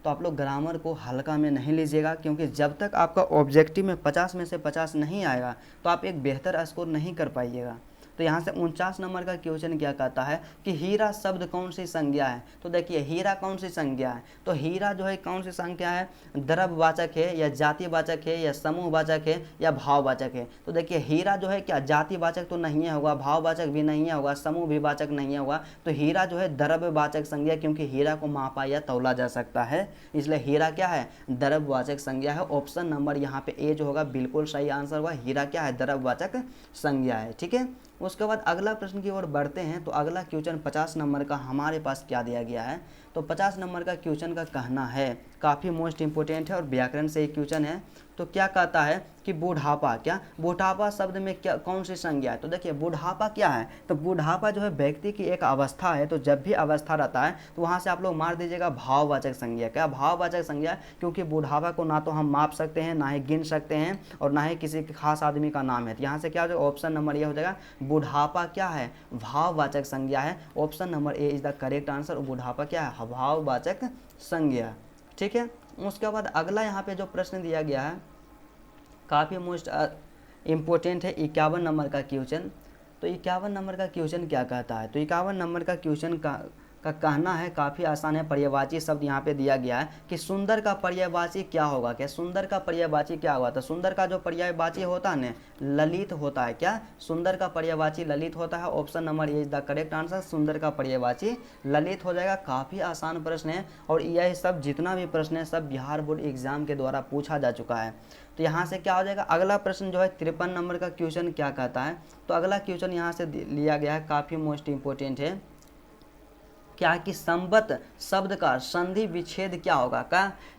तो आप लोग ग्रामर को हल्का में नहीं लीजिएगा, क्योंकि जब तक आपका ऑब्जेक्टिव में 50 में से 50 नहीं आएगा तो आप एक बेहतर स्कोर नहीं कर पाइएगा। तो यहाँ से 49 नंबर का क्वेश्चन क्या कहता है कि हीरा शब्द कौन सी संज्ञा है। तो देखिए हीरा कौन सी संज्ञा है। तो हीरा जो है कौन सी संज्ञा है, द्रव्यवाचक है या जातिवाचक है या समूहवाचक है या भाववाचक है। तो देखिए हीरा जो है क्या जातिवाचक तो नहीं होगा, भाववाचक भी नहीं होगा, समूह भी वाचक नहीं होगा। तो हीरा जो है द्रव्यवाचक संज्ञा, क्योंकि हीरा को मापा या तौला जा सकता है, इसलिए हीरा क्या है, द्रव्यवाचक संज्ञा है। ऑप्शन नंबर यहाँ पे ए जो होगा बिल्कुल सही आंसर होगा। हीरा क्या है, द्रव्यवाचक संज्ञा है, ठीक है। उसके बाद अगला प्रश्न की ओर बढ़ते हैं। तो अगला क्वेश्चन 50 नंबर का हमारे पास क्या दिया गया है। तो 50 नंबर का क्वेश्चन का कहना है, काफ़ी मोस्ट इंपोर्टेंट है और व्याकरण से एक क्वेश्चन है। तो क्या कहता है कि बुढ़ापा, क्या बुढ़ापा शब्द में क्या कौन सी संज्ञा है। तो देखिए बुढ़ापा क्या है, तो बुढ़ापा जो है व्यक्ति की एक अवस्था है। तो जब भी अवस्था रहता है तो वहाँ से आप लोग मार दीजिएगा भाववाचक संज्ञा। क्या, भाववाचक संज्ञा, क्योंकि बुढ़ापा को ना तो हम माप सकते हैं, ना ही गिन सकते हैं और ना ही किसी खास आदमी का नाम है। तो यहाँ से क्या हो जाएगा, ऑप्शन नंबर ये हो जाएगा, बुढ़ापा क्या है, भाववाचक संज्ञा है। Option number A is the correct answer. बुढ़ापा क्या है, भाववाचक संज्ञा, ठीक है। उसके बाद अगला यहाँ पे जो प्रश्न दिया गया है काफ़ी मोस्ट इम्पोर्टेंट है, 51 नंबर का क्वेश्चन। तो 51 नंबर का क्वेश्चन क्या कहता है। तो 51 नंबर का क्वेश्चन का कहना है काफ़ी आसान है। पर्यायवाची शब्द यहाँ पे दिया गया है कि सुंदर का पर्यायवाची क्या होगा। क्या, सुंदर का पर्यायवाची क्या होगा। तो सुंदर का जो पर्यायवाची होता है ना, ललित होता है। क्या, सुंदर का पर्यायवाची ललित होता है। Option number A is the correct answer. सुंदर का पर्यायवाची ललित हो जाएगा। काफ़ी आसान प्रश्न है और यह सब जितना भी प्रश्न है सब बिहार बोर्ड एग्जाम के द्वारा पूछा जा चुका है। तो यहाँ से क्या हो जाएगा, अगला प्रश्न जो है 53 नंबर का क्वेश्चन क्या कहता है। तो अगला क्वेश्चन यहाँ से लिया गया है, काफ़ी मोस्ट इम्पोर्टेंट है। क्या है कि संबत शब्द का संधि विच्छेद क्या होगा,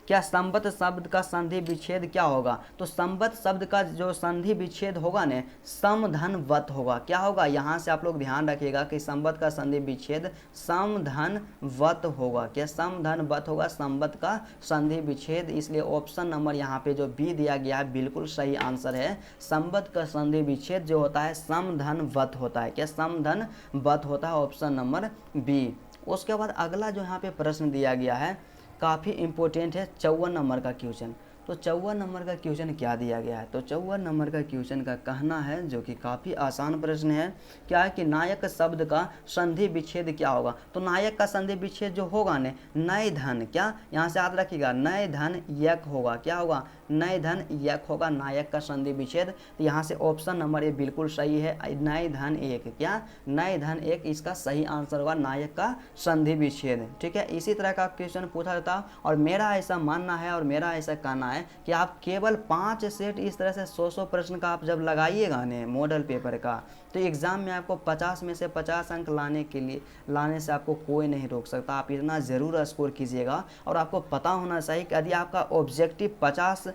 क्या संबत शब्द का संधि विच्छेद क्या होगा, तो संबत शब्द का जो संधि विच्छेद होगा ने समधनवत होगा। क्या होगा, यहाँ से आप लोग ध्यान रखिएगा कि संबत का संधि विच्छेद समधनवत होगा। क्या समधनवत होगा संबत का संधि विच्छेद, इसलिए ऑप्शन नंबर यहाँ पे जो बी दिया गया है बिल्कुल सही आंसर है। संबत का संधि विच्छेद जो होता है समधनवत होता है। क्या समधनवत होता है, ऑप्शन नंबर बी। उसके बाद अगला जो यहाँ पे प्रश्न दिया गया है काफ़ी इंपॉर्टेंट है, 54 नंबर का क्वेश्चन। तो 54 नंबर का क्वेश्चन क्या दिया गया है, तो 54 नंबर का क्वेश्चन का कहना है, जो कि काफ़ी आसान प्रश्न है, क्या है कि नायक शब्द का संधि विच्छेद क्या होगा। तो नायक का संधि विच्छेद जो होगा ने नए धन, क्या यहाँ से याद रखिएगा, नए धन यक होगा। क्या होगा, नए धन यक होगा नायक का संधि विच्छेद। तो यहाँ से ऑप्शन नंबर ए बिल्कुल सही है, नए धन एक। क्या, नए धन एक इसका सही आंसर होगा, नायक का संधि विच्छेद। ठीक है, इसी तरह का क्वेश्चन पूछा जाता और मेरा ऐसा मानना है और मेरा ऐसा कहना है कि आप केवल 5 सेट इस तरह से 100 प्रश्न का आप जब लगाइएगा ने मॉडल पेपर का, तो एग्ज़ाम में आपको 50 में से 50 अंक लाने से आपको कोई नहीं रोक सकता। आप इतना ज़रूर स्कोर कीजिएगा और आपको पता होना चाहिए कि यदि आपका ऑब्जेक्टिव 50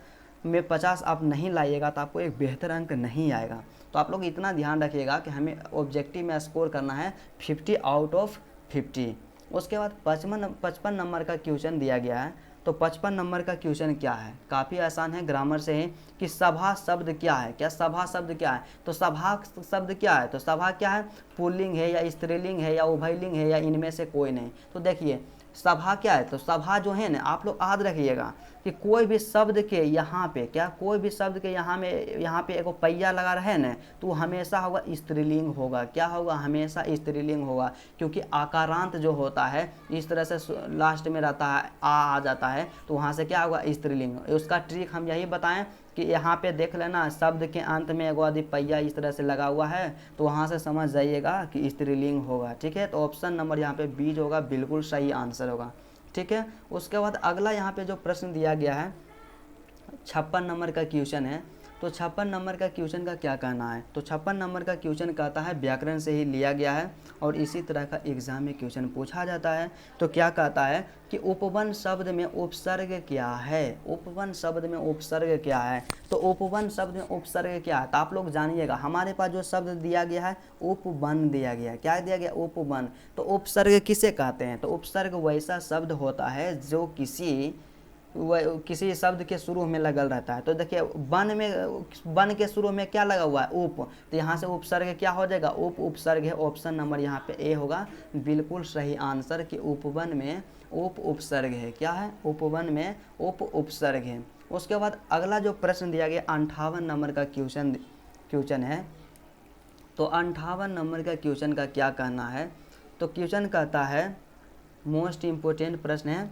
में 50 आप नहीं लाइएगा तो आपको एक बेहतर अंक नहीं आएगा। तो आप लोग इतना ध्यान रखिएगा कि हमें ऑब्जेक्टिव में स्कोर करना है 50 आउट ऑफ 50। उसके बाद 55 नंबर का क्वेश्चन दिया गया है। तो 55 नंबर का क्वेश्चन क्या है, काफ़ी आसान है, ग्रामर से है कि सभा शब्द क्या है। क्या सभा शब्द क्या है, तो सभा शब्द क्या है, तो सभा क्या है, पुल्लिंग है या स्त्रीलिंग है या उभयलिंग है या इनमें से कोई नहीं। तो देखिए सभा क्या है, तो सभा जो है ना, आप लोग याद रखिएगा कि कोई भी शब्द के यहाँ पे, क्या कोई भी शब्द के यहाँ पे एक पहिया लगा रहे ना, तो हमेशा होगा स्त्रीलिंग होगा। क्या होगा, हमेशा स्त्रीलिंग होगा, क्योंकि आकारांत जो होता है इस तरह से लास्ट में रहता है, आ जाता है, तो वहाँ से क्या होगा, स्त्रीलिंग। उसका ट्रिक हम यही बताएं कि यहाँ पे देख लेना शब्द के अंत में एगो आदि पहिया इस तरह से लगा हुआ है, तो वहाँ से समझ जाइएगा कि स्त्रीलिंग होगा। ठीक है, तो ऑप्शन नंबर यहाँ पे बी जो होगा बिल्कुल सही आंसर होगा। ठीक है, उसके बाद अगला यहाँ पे जो प्रश्न दिया गया है 56 नंबर का क्वेश्चन है। तो 56 नंबर का क्वेश्चन का क्या कहना है, तो 56 नंबर का क्वेश्चन कहता है, व्याकरण से ही लिया गया है और इसी तरह का एग्जाम में क्वेश्चन पूछा जाता है। तो क्या कहता है कि उपवन शब्द में उपसर्ग क्या है, उपवन शब्द में उपसर्ग क्या है। तो उपवन शब्द में उपसर्ग क्या है, तो आप लोग जानिएगा, हमारे पास जो शब्द दिया गया है उपवन दिया गया है। क्या दिया गया, उपवन। तो उपसर्ग किसे कहते हैं, तो उपसर्ग वैसा शब्द होता है जो किसी शब्द के शुरू में लगल रहता है। तो देखिए वन के शुरू में क्या लगा हुआ है, उप, तो यहाँ से उपसर्ग क्या हो जाएगा, उपसर्ग है। ऑप्शन नंबर यहाँ पे ए होगा बिल्कुल सही आंसर कि उपवन में उपसर्ग है। क्या है, उपवन में उपसर्ग है। उसके बाद अगला जो प्रश्न दिया गया 58 नंबर का क्वेश्चन है। तो 58 नंबर का क्वेश्चन का क्या कहना है, तो क्वेश्चन कहता है, मोस्ट इम्पोर्टेंट प्रश्न है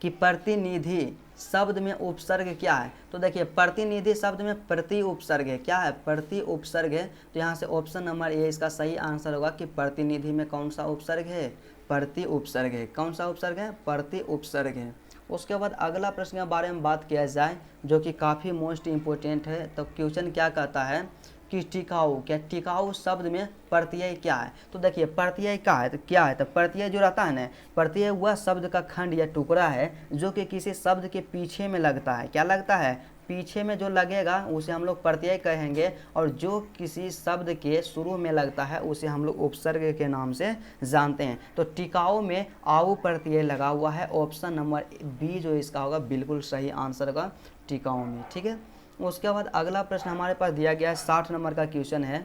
कि प्रतिनिधि शब्द में उपसर्ग क्या है। तो देखिए प्रतिनिधि शब्द में प्रति उपसर्ग है। क्या है, प्रति उपसर्ग है। तो यहाँ से ऑप्शन नंबर ए इसका सही आंसर होगा कि प्रतिनिधि में कौन सा उपसर्ग है, प्रति उपसर्ग है। कौन सा उपसर्ग है, प्रति उपसर्ग है। उसके बाद अगला प्रश्न के बारे में बात किया जाए जो कि काफ़ी मोस्ट इम्पोर्टेंट है। तो क्वेश्चन क्या कहता है कि टिकाऊ, क्या टिकाऊ शब्द में प्रत्यय क्या है। तो देखिए प्रत्यय क्या है, तो क्या है, तो प्रत्यय जो रहता है ना, प्रत्यय वह शब्द का खंड या टुकड़ा है जो कि किसी शब्द के पीछे में लगता है। क्या लगता है, पीछे में जो लगेगा उसे हम लोग प्रत्यय कहेंगे, और जो किसी शब्द के शुरू में लगता है उसे हम लोग उपसर्ग के नाम से जानते हैं। तो टिकाऊ में आऊ प्रत्यय लगा हुआ है। ऑप्शन नंबर बी जो इसका होगा बिल्कुल सही आंसर होगा, टिकाऊ में। ठीक है, उसके बाद अगला प्रश्न हमारे पास दिया गया है 60 नंबर का क्वेश्चन है,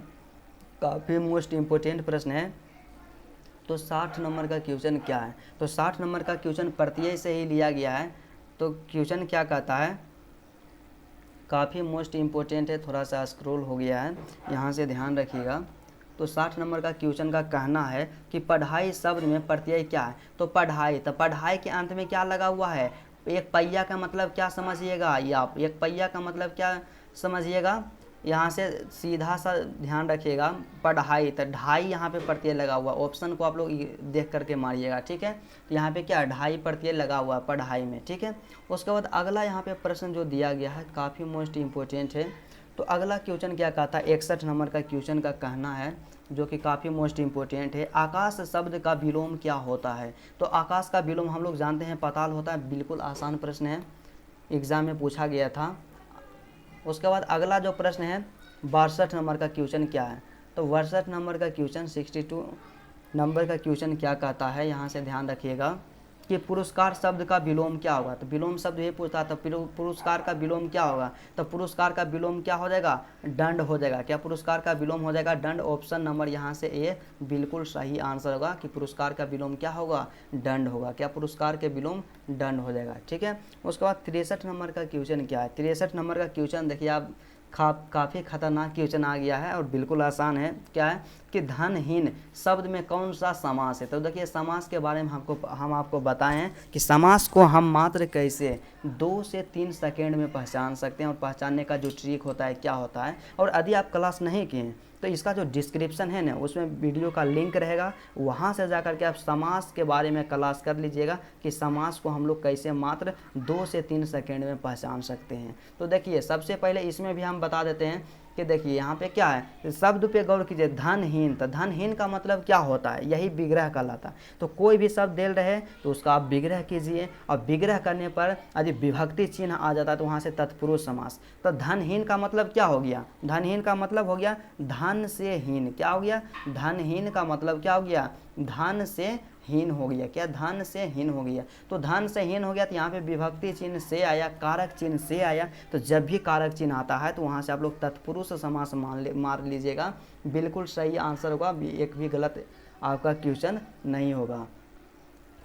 काफ़ी मोस्ट इम्पोर्टेंट प्रश्न है। तो 60 नंबर का क्वेश्चन क्या है, तो 60 नंबर का क्वेश्चन प्रत्यय से ही लिया गया है। तो क्वेश्चन क्या कहता है, काफ़ी मोस्ट इम्पोर्टेंट है, थोड़ा सा स्क्रॉल हो गया है, यहाँ से ध्यान रखिएगा। तो 60 नंबर का क्वेश्चन का कहना है कि पढ़ाई शब्द में प्रत्यय क्या है। तो पढ़ाई, तो पढ़ाई के अंत में क्या लगा हुआ है, एक पहिया का मतलब क्या समझिएगा, ये आप एक पहिया का मतलब क्या समझिएगा, यहाँ से सीधा सा ध्यान रखिएगा, पढ़ाई, तो ढाई यहाँ पे प्रत्यय लगा हुआ। ऑप्शन को आप लोग देख करके मारिएगा। ठीक है, तो यहाँ पे क्या ढाई प्रत्यय लगा हुआ है पढ़ाई में। ठीक है, उसके बाद अगला यहाँ पे प्रश्न जो दिया गया है काफ़ी मोस्ट इम्पोर्टेंट है। तो अगला क्वेश्चन क्या कहता है, 61 नंबर का क्वेश्चन का कहना है जो कि काफ़ी मोस्ट इंपॉर्टेंट है, आकाश शब्द का विलोम क्या होता है। तो आकाश का विलोम हम लोग जानते हैं पाताल होता है, बिल्कुल आसान प्रश्न है, एग्ज़ाम में पूछा गया था। उसके बाद अगला जो प्रश्न है 62 नंबर का क्वेश्चन क्या है। तो 62 नंबर का क्वेश्चन 62 नंबर का क्वेश्चन क्या कहता है, यहाँ से ध्यान रखिएगा कि पुरस्कार शब्द का विलोम क्या होगा। तो विलोम शब्द ये पूछता था, पुरस्कार का विलोम क्या होगा। तो पुरस्कार का विलोम क्या हो जाएगा, दंड हो जाएगा। क्या पुरस्कार का विलोम हो जाएगा, दंड। ऑप्शन नंबर यहाँ से ए बिल्कुल सही आंसर होगा कि पुरस्कार का विलोम क्या होगा, दंड होगा। क्या पुरस्कार के विलोम दंड हो जाएगा, ठीक है। उसके बाद 63 नंबर का क्वेश्चन क्या है। 63 नंबर का क्वेश्चन देखिए आप, काफ़ी खतरनाक क्वेश्चन आ गया है और बिल्कुल आसान है। क्या है कि धनहीन शब्द में कौन सा समास है। तो देखिए समास के बारे में हम आपको बताएं कि समास को हम मात्र कैसे 2 से 3 सेकेंड में पहचान सकते हैं, और पहचानने का जो ट्रिक होता है क्या होता है। और यदि आप क्लास नहीं किए हैं तो इसका जो डिस्क्रिप्शन है ना, उसमें वीडियो का लिंक रहेगा, वहाँ से जाकर के आप समास के बारे में क्लास कर लीजिएगा कि समास को हम लोग कैसे मात्र 2 से 3 सेकेंड में पहचान सकते हैं। तो देखिए सबसे पहले इसमें भी हम बता देते हैं कि देखिए यहाँ पे क्या है, शब्द पे गौर कीजिए, धनहीन। तो धनहीन का मतलब क्या होता है, यही विग्रह कहलाता है। तो कोई भी शब्द दे रहे तो उसका आप विग्रह कीजिए, और विग्रह करने पर यदि विभक्ति चिन्ह आ जाता है तो वहाँ से तत्पुरुष समास। तो धनहीन का मतलब क्या हो गया, धनहीन का मतलब हो गया धन से हीन। क्या हो गया, धनहीन का मतलब क्या हो गया, धन से हीन हो गया। क्या, धन से हीन हो गया। तो धन से हीन हो गया तो यहाँ पे विभक्ति चिन्ह से आया, कारक चिन्ह से आया। तो जब भी कारक चिन्ह आता है तो वहाँ से आप लोग तत्पुरुष समास मार लीजिएगा, बिल्कुल सही आंसर होगा, एक भी गलत आपका क्वेश्चन नहीं होगा।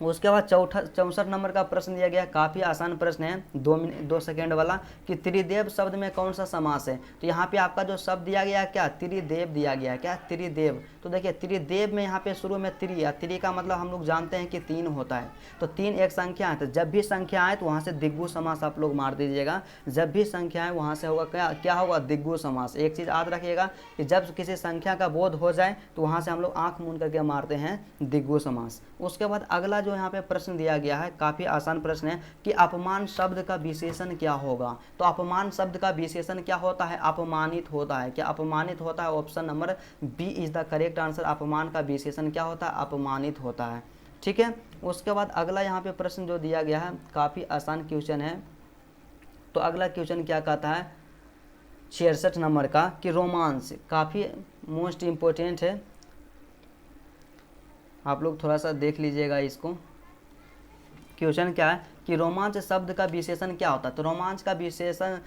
उसके बाद 64 नंबर का प्रश्न दिया गया, काफ़ी आसान प्रश्न है, 2 सेकेंड वाला, कि त्रिदेव शब्द में कौन सा समास है। तो यहाँ पे आपका जो शब्द दिया गया है क्या, त्रिदेव दिया गया है। क्या, त्रिदेव। तो देखिए त्रिदेव में यहाँ पे शुरू में त्रि, या त्रि का मतलब हम लोग जानते हैं कि 3 होता है। तो 3 एक संख्या है, तो जब भी संख्या आए तो वहाँ से दिग्गु समास आप लोग मार दीजिएगा। जब भी संख्या आए वहाँ से होगा क्या होगा, दिग्गु समास। एक चीज़ याद रखिएगा कि जब किसी संख्या का बोध हो जाए तो वहाँ से हम लोग आँख मूंद करके मारते हैं दिग्गु समास। उसके बाद अगला जो यहाँ पे प्रश्न दिया गया है, काफ़ी आसान प्रश्न है, कि अपमान शब्द का विशेषण क्या होगा। तो अपमान शब्द का विशेषण क्या होता है, अपमानित होता है। क्या, अपमानित होता है। Option number B is the correct answer. अपमान का विशेषण क्या होता है, अपमानित होता है, ठीक है। उसके बाद अगला यहाँ पे प्रश्न जो दिया गया है, काफ़ी आसान क्वेश्चन है। तो अगला क्वेश्चन क्या कहता है 66 नंबर का, कि रोमांस, काफ़ी मोस्ट इम्पोर्टेंट है, आप लोग थोड़ा सा देख लीजिएगा इसको। क्वेश्चन क्या है कि रोमांच शब्द का विशेषण क्या होता है। तो रोमांच का विशेषण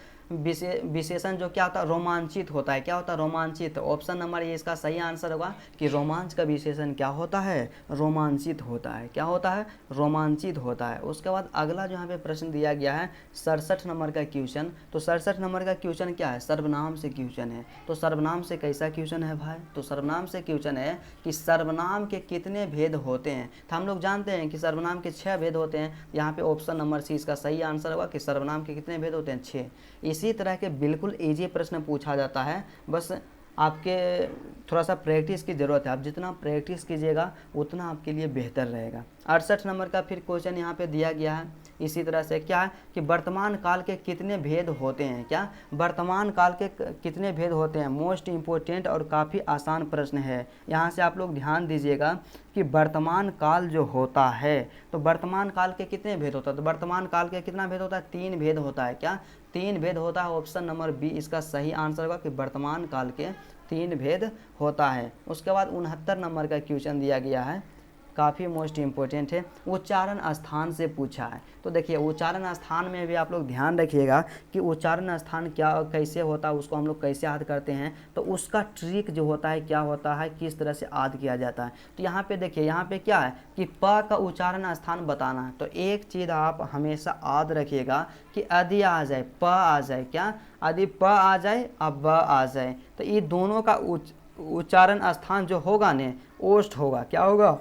जो क्या होता है, रोमांचित होता है। क्या होता है, रोमांचित। ऑप्शन नंबर ये इसका सही आंसर होगा कि रोमांच का विशेषण क्या होता है, रोमांचित होता है। क्या होता है, रोमांचित होता है। उसके बाद अगला जो यहाँ पे प्रश्न दिया गया है 67 नंबर का क्वेश्चन। तो 67 नंबर का क्वेश्चन क्या है, सर्वनाम से क्वेश्चन है। तो सर्वनाम से कैसा क्वेश्चन है भाई, तो सर्वनाम से क्वेश्चन है कि सर्वनाम के कितने भेद होते हैं। तो हम लोग जानते हैं कि सर्वनाम के 6 भेद होते हैं। यहाँ पे ऑप्शन नंबर सी इसका सही आंसर होगा कि सर्वनाम के कितने भेद होते हैं, 6। इसी तरह के बिल्कुल इजी प्रश्न पूछा जाता है, बस आपके थोड़ा सा प्रैक्टिस की ज़रूरत है। आप जितना प्रैक्टिस कीजिएगा उतना आपके लिए बेहतर रहेगा। 68 नंबर का फिर क्वेश्चन यहाँ पे दिया गया है इसी तरह से, क्या है कि वर्तमान काल के कितने भेद होते हैं। क्या, वर्तमान काल के कितने भेद होते हैं। मोस्ट इम्पोर्टेंट और काफ़ी आसान प्रश्न है। यहाँ से आप लोग ध्यान दीजिएगा कि वर्तमान काल जो होता है, तो वर्तमान काल के कितने भेद होता है। तो वर्तमान काल के कितना भेद होता है, 3 भेद होता है। क्या, 3 भेद होता है। ऑप्शन नंबर बी इसका सही आंसर होगा कि वर्तमान काल के 3 भेद होता है। उसके बाद 69 नंबर का क्वेश्चन दिया गया है, काफ़ी मोस्ट इम्पोर्टेंट है, उच्चारण स्थान से पूछा है। तो देखिए उच्चारण स्थान में भी आप लोग ध्यान रखिएगा कि उच्चारण स्थान क्या कैसे होता है, उसको हम लोग कैसे याद करते हैं। तो उसका ट्रिक जो होता है क्या होता है, किस तरह से याद किया जाता है। तो यहाँ पे देखिए, यहाँ पे क्या है कि प का उच्चारण स्थान बताना है। तो एक चीज़ आप हमेशा याद रखिएगा कि यदि आ जाए प आ जाए, क्या, यदि प आ जाए अब ब आ जाए, तो ये दोनों का उच्चारण स्थान जो होगा ने ओष्ठ होगा। क्या होगा,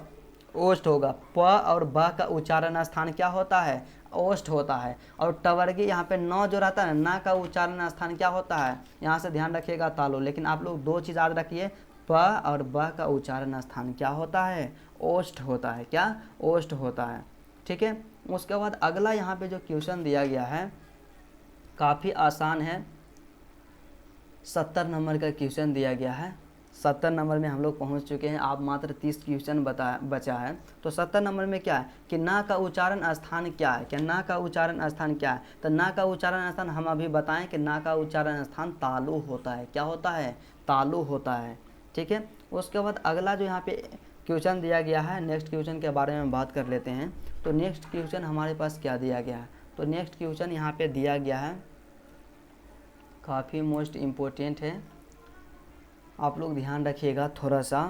ओष्ठ होगा। प और ब का उच्चारण स्थान क्या होता है, ओष्ठ होता है। और टवर्गी यहाँ पे न जो रहता है ना का उच्चारण स्थान क्या होता है, यहाँ से ध्यान रखिएगा तालु। लेकिन आप लोग 2 चीज़ याद रखिए, प और ब का उच्चारण स्थान क्या होता है, ओष्ठ होता है। क्या, ओष्ठ होता है, ठीक है। उसके बाद अगला यहाँ पे जो क्वेश्चन दिया गया है काफ़ी आसान है। 70 नंबर का क्वेश्चन दिया गया है। 70 नंबर में हम लोग पहुँच चुके हैं, आप मात्र 30 क्वेश्चन बचा है। तो 70 नंबर में क्या है कि ना का उच्चारण स्थान क्या है, क्या ना का उच्चारण स्थान क्या है। तो ना का उच्चारण स्थान हम अभी बताएं कि ना का उच्चारण स्थान तालु होता है। क्या होता है? तालु होता है। ठीक है। उसके बाद अगला जो यहाँ पे क्वेश्चन दिया गया है, नेक्स्ट क्वेश्चन के बारे में बात कर लेते हैं। तो नेक्स्ट क्वेश्चन हमारे पास क्या दिया गया है, तो नेक्स्ट क्वेश्चन यहाँ पे दिया गया है, काफ़ी मोस्ट इम्पोर्टेंट है, आप लोग ध्यान रखिएगा थोड़ा सा।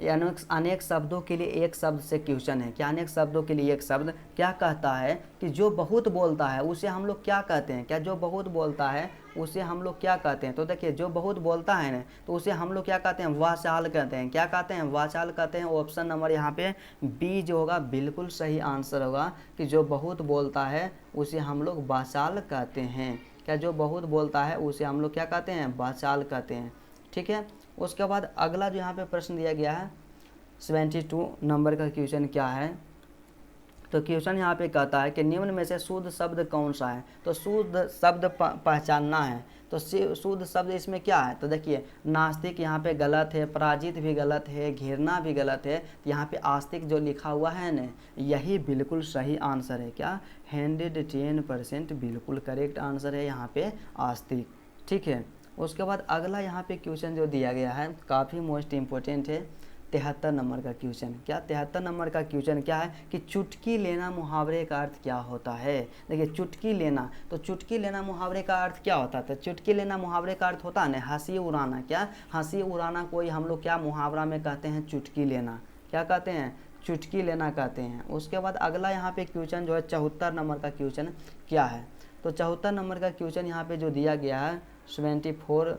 अनेक शब्दों के लिए एक शब्द से क्वेश्चन है। क्या अनेक शब्दों के लिए एक शब्द क्या कहता है कि जो बहुत बोलता है उसे हम लोग क्या कहते हैं। क्या जो बहुत बोलता है उसे हम लोग क्या कहते हैं। तो देखिए जो बहुत बोलता है ना, तो उसे हम लोग क्या कहते हैं, वाचाल कहते हैं। क्या कहते हैं? वाचाल कहते हैं। ऑप्शन नंबर यहाँ पे बी जो होगा बिल्कुल सही आंसर होगा कि जो बहुत बोलता है उसे हम लोग वाचाल कहते हैं। क्या जो बहुत बोलता है उसे हम लोग क्या कहते हैं, वाचाल कहते हैं। ठीक है। उसके बाद अगला जो यहाँ पे प्रश्न दिया गया है 72 नंबर का क्वेश्चन क्या है, तो क्वेश्चन यहाँ पे कहता है कि निम्न में से शुद्ध शब्द कौन सा है। तो शुद्ध शब्द पहचानना है। तो शुद्ध शब्द इसमें क्या है, तो देखिए नास्तिक यहाँ पे गलत है, पराजित भी गलत है, घिरना भी गलत है। तो यहाँ पे आस्तिक जो लिखा हुआ है ना, यही बिल्कुल सही आंसर है। क्या? 110% बिल्कुल करेक्ट आंसर है यहाँ पे आस्तिक। ठीक है। उसके बाद अगला यहाँ पे क्वेश्चन जो दिया गया है काफ़ी मोस्ट इम्पोर्टेंट है, 73 नंबर का क्वेश्चन। क्या 73 नंबर का क्वेश्चन क्या है कि चुटकी लेना मुहावरे का अर्थ क्या होता है। देखिए चुटकी लेना, तो चुटकी लेना मुहावरे का अर्थ क्या होता है। तो चुटकी लेना मुहावरे का अर्थ होता है ना हंसी उड़ाना। क्या? हंसी उड़ाना कोई हम लोग क्या मुहावरा में कहते हैं, चुटकी लेना। क्या कहते हैं? चुटकी लेना कहते हैं। उसके बाद अगला यहाँ पे क्वेश्चन जो है 74 नंबर का क्वेश्चन क्या है। तो 74 नंबर का क्वेश्चन यहाँ पे जो दिया गया है 74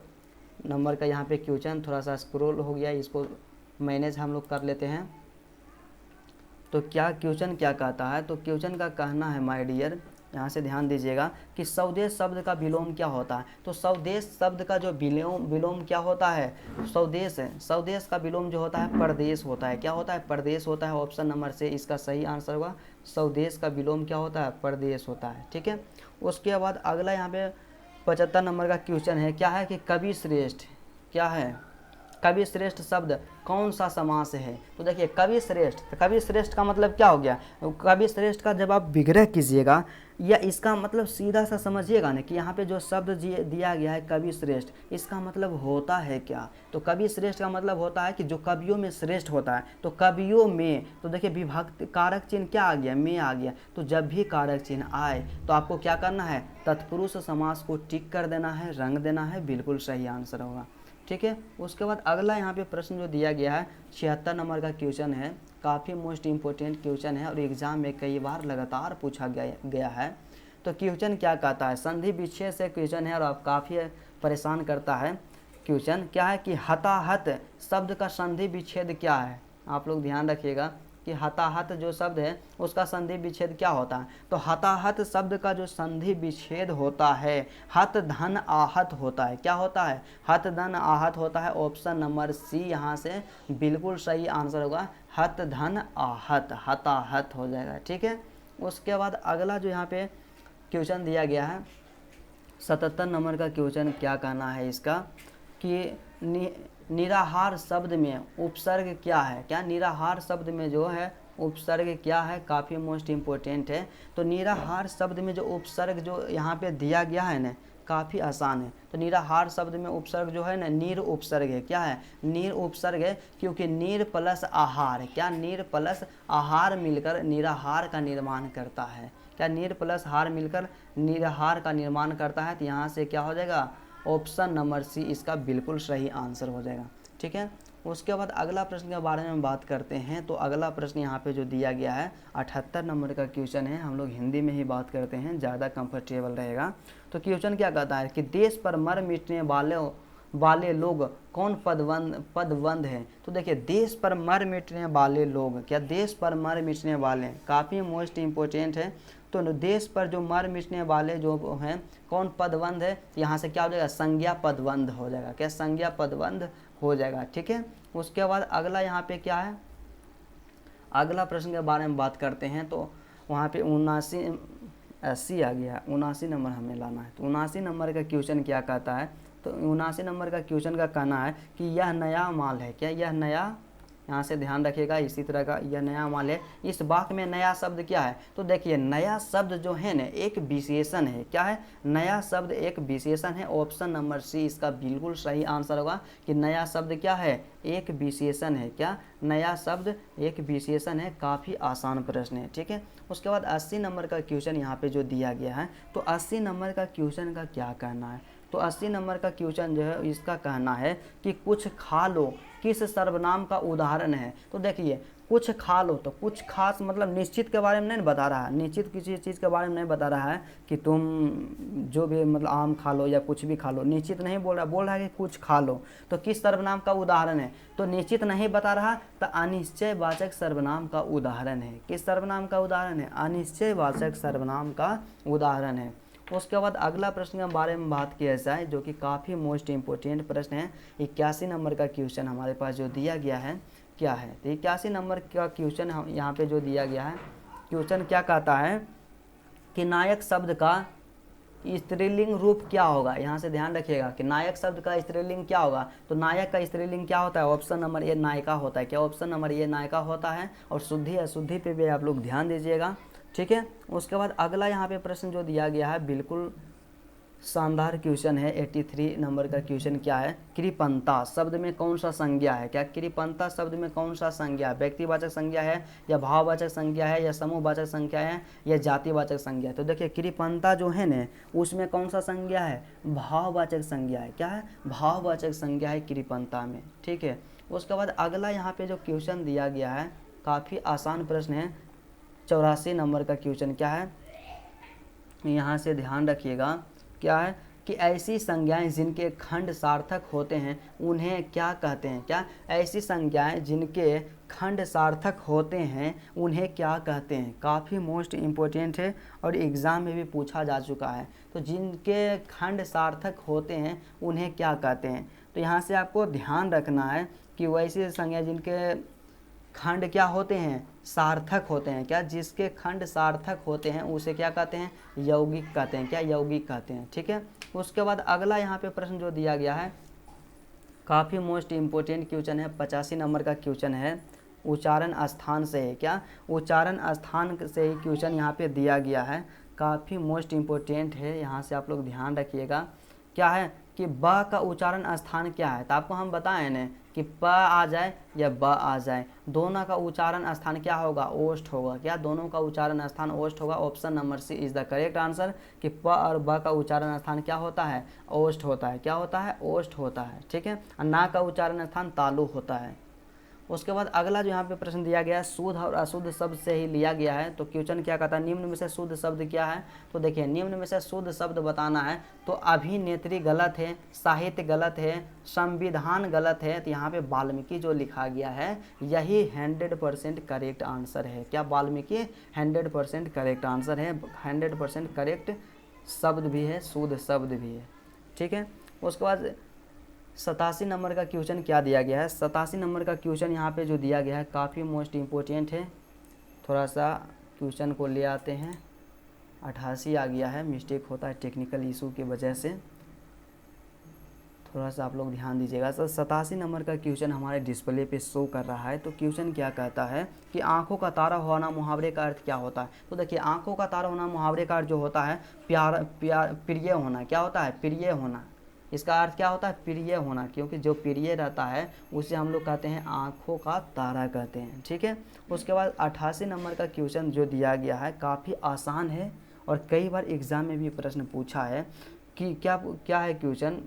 नंबर का यहाँ पे क्वेश्चन थोड़ा सा स्क्रॉल हो गया, इसको मैनेज हम लोग कर लेते हैं। तो क्या क्वेश्चन क्या कहता है, तो क्वेश्चन का कहना है माय डियर, यहाँ से ध्यान दीजिएगा कि स्वदेश शब्द का विलोम क्या होता है। तो स्वदेश शब्द का जो विलोम क्या होता है, स्वदेश है। स्वदेश का विलोम जो होता है परदेश होता है। क्या होता है? परदेश होता है। ऑप्शन नंबर से इसका सही आंसर होगा, स्वदेश का विलोम क्या होता है, परदेश होता है। ठीक है। उसके बाद अगला यहाँ पे 75 नंबर का क्वेश्चन है, क्या है कि कवि श्रेष्ठ क्या है, कवि श्रेष्ठ शब्द कौन सा समास है। तो देखिए कवि श्रेष्ठ, तो कवि श्रेष्ठ का मतलब क्या हो गया, कवि श्रेष्ठ का जब आप विग्रह कीजिएगा या इसका मतलब सीधा सा समझिएगा ना कि यहाँ पे जो शब्द दिया गया है कवि श्रेष्ठ, इसका मतलब होता है क्या। तो कवि श्रेष्ठ का मतलब होता है कि जो कवियों में श्रेष्ठ होता है। तो कवियों में, तो देखिए विभक्ति कारक चिन्ह क्या आ गया, में आ गया। तो जब भी कारक चिन्ह आए तो आपको क्या करना है, तत्पुरुष समास को टिक कर देना है, रंग देना है, बिल्कुल सही आंसर होगा। ठीक है। उसके बाद अगला यहाँ पे प्रश्न जो दिया गया है 76 नंबर का क्वेश्चन है, काफ़ी मोस्ट इम्पोर्टेंट क्वेश्चन है और एग्जाम में कई बार लगातार पूछा गया है। तो क्वेश्चन क्या कहता है, संधि विच्छेद से क्वेश्चन है और आप काफ़ी परेशान करता है। क्वेश्चन क्या है कि हताहत शब्द का संधि विच्छेद क्या है। आप लोग ध्यान रखिएगा कि हताहत जो शब्द है उसका संधि विच्छेद क्या होता है। तो हताहत शब्द का जो संधि विच्छेद होता है हत धन आहत होता है। क्या होता है? हत धन आहत होता है। ऑप्शन नंबर सी यहाँ से बिल्कुल सही आंसर होगा, हत धन आहत, हताहत हो जाएगा। ठीक है। उसके बाद अगला जो यहाँ पे क्वेश्चन दिया गया है 77 नंबर का क्वेश्चन क्या कहना है इसका कि निराहार शब्द में उपसर्ग क्या है। क्या? निराहार शब्द में जो है उपसर्ग क्या है, काफ़ी मोस्ट इम्पोर्टेंट है। तो निराहार शब्द में जो उपसर्ग जो यहाँ पे दिया गया है ना, काफ़ी आसान है। तो निराहार शब्द में उपसर्ग जो है ना नीर उपसर्ग है। क्या है? नीर उपसर्ग है, क्योंकि नीर प्लस आहार, क्या नीर प्लस आहार मिलकर निराहार का निर्माण करता है। क्या? नीर प्लस हार मिलकर निराहार का निर्माण करता है। तो यहाँ से क्या हो जाएगा, ऑप्शन नंबर सी इसका बिल्कुल सही आंसर हो जाएगा। ठीक है। उसके बाद अगला प्रश्न के बारे में बात करते हैं। तो अगला प्रश्न यहाँ पे जो दिया गया है 78 नंबर का क्वेश्चन है, हम लोग हिंदी में ही बात करते हैं, ज़्यादा कंफर्टेबल रहेगा। तो क्वेश्चन क्या कहता है कि देश पर मर मिटने वाले लोग कौन पदबंध है। तो देखिए देश पर मर मिटने वाले लोग, क्या देश पर मर मिटने वाले, काफ़ी मोस्ट इम्पोर्टेंट है। तो देश पर जो मर मिटने वाले जो हैं कौन पदबंध है, यहाँ से क्या हो जाएगा, संज्ञा पदबंध हो जाएगा। क्या? संज्ञा पदबंध हो जाएगा। ठीक है। उसके बाद अगला यहाँ पे क्या है, अगला प्रश्न के बारे में बात करते हैं। तो वहाँ पे 79 80 आ गया, 79 नंबर हमें लाना है। तो 79 नंबर का क्वेश्चन क्या कहता है, तो 79 नंबर का क्वेश्चन का कहना है कि यह नया माल है। क्या यह नया, यहाँ से ध्यान रखिएगा, इसी तरह का यह नया माल है। इस वाक्य में नया शब्द क्या है? तो देखिए नया शब्द जो है ना एक विशेषण है। क्या है? नया शब्द एक विशेषण है। ऑप्शन नंबर सी इसका बिल्कुल सही आंसर होगा कि नया शब्द क्या है? एक विशेषण है। क्या? नया शब्द एक विशेषण है। काफ़ी आसान प्रश्न है, ठीक है। उसके बाद 80 नंबर का क्वेश्चन यहाँ पे जो दिया गया है, तो 80 नंबर का क्वेश्चन का क्या कहना है? तो 80 नंबर का क्वेश्चन जो है इसका कहना है कि कुछ खा लो किस सर्वनाम का उदाहरण है? तो देखिए कुछ खा लो, तो कुछ खास मतलब निश्चित के बारे में नहीं बता रहा है, निश्चित किसी चीज़ के बारे में नहीं बता रहा है कि तुम जो भी मतलब आम खा लो या कुछ भी खा लो, निश्चित नहीं बोल रहा है कि कुछ खा लो। तो किस सर्वनाम का उदाहरण है? तो निश्चित नहीं बता रहा, तो अनिश्चयवाचक सर्वनाम का उदाहरण है। किस सर्वनाम का उदाहरण है? अनिश्चयवाचक सर्वनाम का उदाहरण है। उसके बाद अगला प्रश्न के बारे में बात किया जाए जो कि काफ़ी मोस्ट इम्पोर्टेंट प्रश्न है। 81 नंबर का क्वेश्चन हमारे पास जो दिया गया है क्या है? तो 81 नंबर का क्वेश्चन हम यहाँ पे जो दिया गया है, क्वेश्चन क्या कहता है कि नायक शब्द का स्त्रीलिंग रूप क्या होगा? यहाँ से ध्यान रखिएगा कि नायक शब्द का स्त्रीलिंग क्या होगा? तो नायक का स्त्रीलिंग क्या होता है? ऑप्शन नंबर ए नायिका होता है। क्या ऑप्शन नंबर ए नायिका होता है? और शुद्धि अशुद्धि पे भी आप लोग ध्यान दीजिएगा, ठीक है। उसके बाद अगला यहाँ पे प्रश्न जो दिया गया है बिल्कुल शानदार क्वेश्चन है। 83 नंबर का क्वेश्चन क्या है? कृपणता शब्द में कौन सा संज्ञा है? क्या कृपणता शब्द में कौन सा संज्ञा है? व्यक्तिवाचक संज्ञा है या भाववाचक संज्ञा है या समूहवाचक संज्ञा है या जातिवाचक संज्ञा है? तो देखिए कृपणता जो है ना उसमें कौन सा संज्ञा है? भाववाचक संज्ञा है। क्या है? भाववाचक संज्ञा है कृपणता में, ठीक है। उसके बाद अगला यहाँ पे जो क्वेश्चन दिया गया है काफ़ी आसान प्रश्न है। 84 नंबर का क्वेश्चन क्या है? यहाँ से ध्यान रखिएगा, क्या है कि ऐसी संज्ञाएं जिनके खंड सार्थक होते हैं उन्हें क्या कहते हैं? क्या? ऐसी संज्ञाएं जिनके खंड सार्थक होते हैं उन्हें क्या कहते हैं? काफ़ी मोस्ट इम्पोर्टेंट है और एग्ज़ाम में भी पूछा जा चुका है। तो जिनके खंड सार्थक होते हैं उन्हें क्या कहते हैं? तो यहाँ से आपको ध्यान रखना है कि वैसी संज्ञा जिनके खंड क्या होते हैं? सार्थक होते हैं। क्या? जिसके खंड सार्थक होते हैं उसे क्या कहते हैं? यौगिक कहते हैं। क्या? यौगिक कहते हैं, ठीक है। उसके बाद अगला यहाँ पे प्रश्न जो दिया गया है काफ़ी मोस्ट इम्पोर्टेंट क्वेश्चन है। 85 नंबर का क्वेश्चन है, उच्चारण स्थान से है। क्या? उच्चारण स्थान से ही क्वेश्चन यहाँ पे दिया गया है, काफ़ी मोस्ट इम्पोर्टेंट है। यहाँ से आप लोग ध्यान रखिएगा, क्या है कि ब का उच्चारण स्थान क्या है? तो आपको हम बताएं न कि प आ जाए या ब आ जाए, दोनों का उच्चारण स्थान क्या होगा? ओष्ठ होगा। क्या? दोनों का उच्चारण स्थान ओष्ठ होगा। Option number C is the correct answer कि प और ब का उच्चारण स्थान क्या होता है? ओष्ठ होता है। क्या होता है? ओष्ठ होता है, ठीक है। और ना का उच्चारण स्थान तालु होता है। उसके बाद अगला जो यहाँ पे प्रश्न दिया गया है शुद्ध और अशुद्ध शब्द से ही लिया गया है। तो क्वेश्चन क्या कहता है? निम्न में से शुद्ध शब्द क्या है? तो देखिए निम्न में से शुद्ध शब्द बताना है। तो अभिनेत्री गलत है, साहित्य गलत है, संविधान गलत है। तो यहाँ पे वाल्मीकि जो लिखा गया है यही 100% करेक्ट आंसर है। क्या? वाल्मीकि 100% करेक्ट आंसर है, 100% करेक्ट शब्द भी है, शुद्ध शब्द भी है, ठीक है। उसके बाद 87 नंबर का क्वेश्चन क्या दिया गया है? 87 नंबर का क्वेश्चन यहाँ पे जो दिया गया है काफ़ी मोस्ट इम्पोर्टेंट है। थोड़ा सा क्वेश्चन को ले आते हैं। 88 आ गया है, मिस्टेक होता है टेक्निकल इशू की वजह से, थोड़ा सा आप लोग ध्यान दीजिएगा। सर 87 नंबर का क्वेश्चन हमारे डिस्प्ले पे शो कर रहा है। तो क्वेश्चन क्या कहता है कि आंखों का तारा होना मुहावरे का अर्थ क्या होता है? तो देखिए आंखों का तारा होना मुहावरे का अर्थ जो होता है प्रिय होना। क्या होता है? प्रिय होना। इसका अर्थ क्या होता है? प्रिय होना, क्योंकि जो प्रिय रहता है उसे हम लोग कहते हैं आँखों का तारा कहते हैं, ठीक है। उसके बाद 88 नंबर का क्वेश्चन जो दिया गया है काफ़ी आसान है और कई बार एग्ज़ाम में भी प्रश्न पूछा है कि क्या है क्वेश्चन,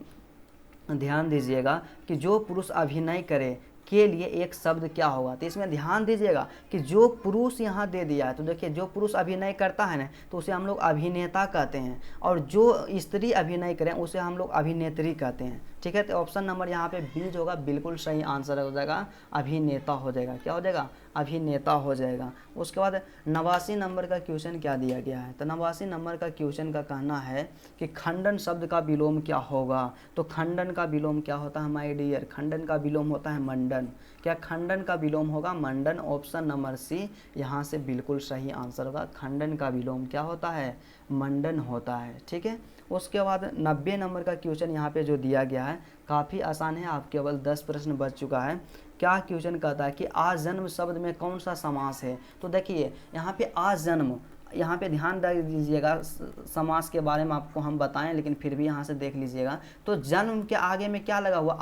ध्यान दीजिएगा कि जो पुरुष अभिनय करे के लिए एक शब्द क्या होगा? तो इसमें ध्यान दीजिएगा कि जो पुरुष यहाँ दे दिया है, तो देखिए जो पुरुष अभिनय करता है ना तो उसे हम लोग अभिनेता कहते हैं, और जो स्त्री अभिनय करें उसे हम लोग अभिनेत्री कहते हैं, ठीक है। तो ऑप्शन नंबर यहाँ पे बी जो होगा बिल्कुल सही आंसर हो जाएगा, अभिनेता हो जाएगा। क्या हो जाएगा? अभिनेता हो जाएगा। उसके बाद 89 नंबर का क्वेश्चन क्या दिया गया है? तो 89 नंबर का क्वेश्चन का कहना है कि खंडन शब्द का विलोम क्या होगा? तो खंडन का विलोम क्या होता है माय डियर? खंडन का विलोम होता है मंडन। क्या खंडन का विलोम होगा? मंडन। ऑप्शन नंबर सी यहाँ से बिल्कुल सही आंसर होगा। खंडन का विलोम क्या होता है? मंडन होता है, ठीक है। उसके बाद 90 नंबर का क्वेश्चन यहाँ पे जो दिया गया है काफ़ी आसान है, आप केवल 10 प्रश्न बच चुका है। क्या क्वेश्चन कहता है कि आज जन्म शब्द में कौन सा समास है। तो देखिए यहाँ पे आज जन्म, यहाँ पे ध्यान दे दीजिएगा, समास के बारे में आपको हम बताएं लेकिन फिर भी यहाँ से देख लीजिएगा। तो जन्म के आगे में क्या लगा हुआ,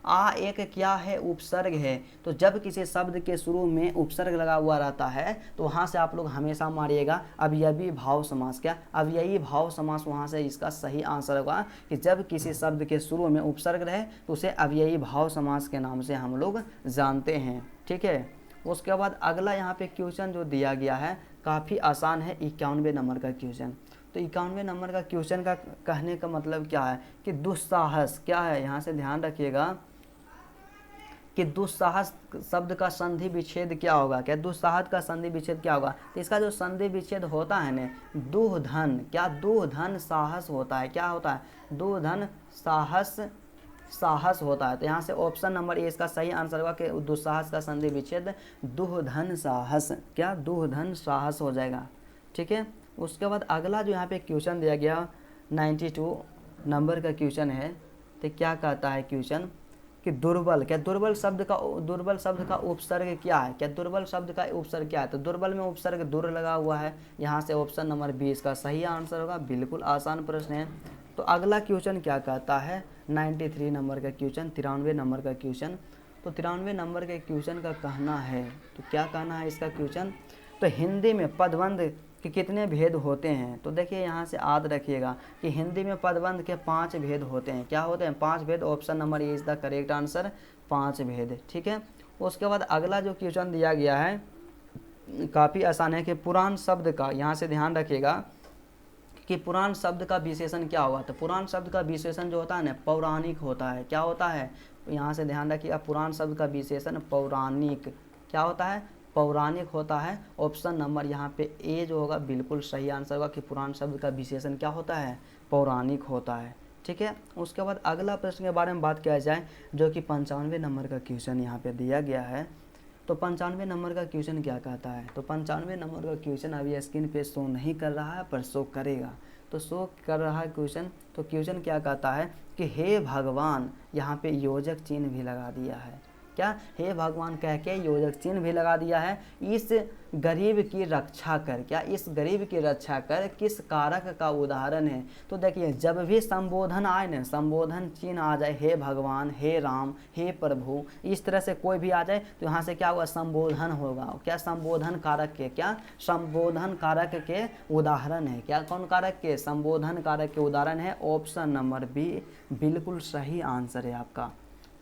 आ एक क्या है, उपसर्ग है। तो जब किसी शब्द के शुरू में उपसर्ग लगा हुआ रहता है तो वहाँ से आप लोग हमेशा मारिएगा अवयवी भाव समास। क्या अवयवी भाव समास, वहाँ से इसका सही आंसर होगा कि जब किसी शब्द के शुरू में उपसर्ग रहे तो उसे अवयवी भाव समास के नाम से हम लोग जानते हैं। ठीक है, उसके बाद अगला यहाँ पे क्वेश्चन जो दिया गया है काफ़ी आसान है, 91 नंबर का क्वेश्चन। तो 91 नंबर का क्वेश्चन का कहने का मतलब क्या है कि दुस्साहस क्या है। यहाँ से ध्यान रखिएगा कि दुस्साहस शब्द का संधि विच्छेद क्या होगा। क्या दुस्साहस का संधि विच्छेद क्या होगा। तो इसका जो संधि विच्छेद होता है ना, दुह धन, क्या दुह धन साहस होता है। क्या होता है, दुह धन साहस, साहस होता है। तो यहाँ से ऑप्शन नंबर ए इसका सही आंसर होगा कि दुस्साहस का संधि विच्छेद दुह धन साहस, क्या दुह धन साहस हो जाएगा। ठीक है, उसके बाद अगला जो यहाँ पे क्वेश्चन दिया गया 92 नंबर का क्वेश्चन है। तो क्या कहता है क्वेश्चन कि दुर्बल, क्या दुर्बल शब्द का उपसर्ग क्या है। क्या दुर्बल शब्द का उपसर्ग क्या है। तो दुर्बल में उपसर्ग दुर लगा हुआ है। यहाँ से ऑप्शन नंबर बी इसका सही आंसर होगा। बिल्कुल आसान प्रश्न है। तो अगला क्वेश्चन क्या कहता है 93 नंबर का क्वेश्चन, 93 नंबर का क्वेश्चन। तो 93 नंबर के क्वेश्चन का कहना है, तो क्या कहना है इसका क्वेश्चन, तो हिंदी में पदबंध के कितने भेद होते हैं। तो देखिए यहाँ से याद रखिएगा कि हिंदी में पदबंध के 5 भेद होते हैं। क्या होते हैं, 5 भेद। Option number A is the correct answer, 5 भेद। ठीक है, उसके बाद अगला जो क्वेश्चन दिया गया है काफ़ी आसान है कि पुराण शब्द का, यहाँ से ध्यान रखिएगा कि पुराण शब्द का विशेषण क्या होगा। तो पुराण शब्द का विशेषण जो होता है ना पौराणिक होता है। क्या होता है, यहाँ से ध्यान रखिएगा, पुराण शब्द का विशेषण पौराणिक क्या होता है, पौराणिक होता है। ऑप्शन नंबर यहाँ पे ए जो होगा बिल्कुल सही आंसर होगा कि पुराण शब्द का विशेषण क्या होता है, पौराणिक होता है। ठीक है, उसके बाद अगला प्रश्न के बारे में बात किया जाए जो कि 95 नंबर का क्वेश्चन यहाँ पे दिया गया है। तो 95 नंबर का क्वेश्चन क्या कहता है। तो 95 नंबर का क्वेश्चन अभी स्क्रीन पे शो नहीं कर रहा है पर शो करेगा। तो शो कर रहा है क्वेश्चन। तो क्वेश्चन क्या कहता है कि हे भगवान, यहाँ पे योजक चिन्ह भी लगा दिया है। क्या, हे भगवान कह के योजक चिन्ह भी लगा दिया है। इस गरीब की रक्षा कर, क्या इस गरीब की रक्षा कर किस कारक का उदाहरण है। तो देखिए जब भी संबोधन आए ना, संबोधन चिन्ह आ जाए, हे भगवान, हे राम, हे प्रभु, इस तरह से कोई भी आ जाए तो यहाँ से क्या होगा, संबोधन होगा। क्या संबोधन कारक के, क्या संबोधन कारक के उदाहरण है। क्या कौन कारक के, संबोधन कारक के उदाहरण है। ऑप्शन नंबर बी बिल्कुल सही आंसर है आपका।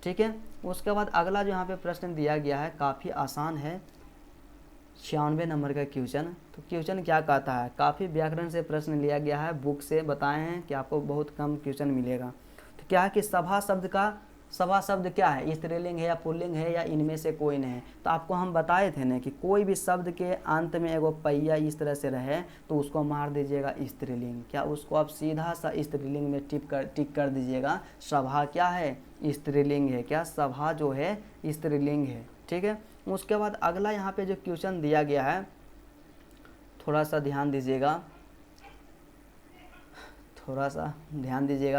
ठीक है, उसके बाद अगला जो यहाँ पे प्रश्न दिया गया है काफ़ी आसान है, 96 नंबर का क्वेश्चन। तो क्वेश्चन क्या कहता है, काफ़ी व्याकरण से प्रश्न लिया गया है, बुक से बताए हैं कि आपको बहुत कम क्वेश्चन मिलेगा। तो क्या है कि सभा शब्द क्या है, स्त्रीलिंग है या पुल्लिंग है या इनमें से कोई नहीं। तो आपको हम बताए थे ना कि कोई भी शब्द के अंत में एगो पहिया इस तरह से रहे तो उसको मार दीजिएगा स्त्रीलिंग। क्या उसको आप सीधा सा स्त्रीलिंग में टिक कर दीजिएगा। सभा क्या है, स्त्रीलिंग है। क्या सभा जो है स्त्रीलिंग है। ठीक है, उसके बाद अगला यहाँ पे जो क्वेश्चन दिया गया है थोड़ा सा ध्यान दीजिएगा,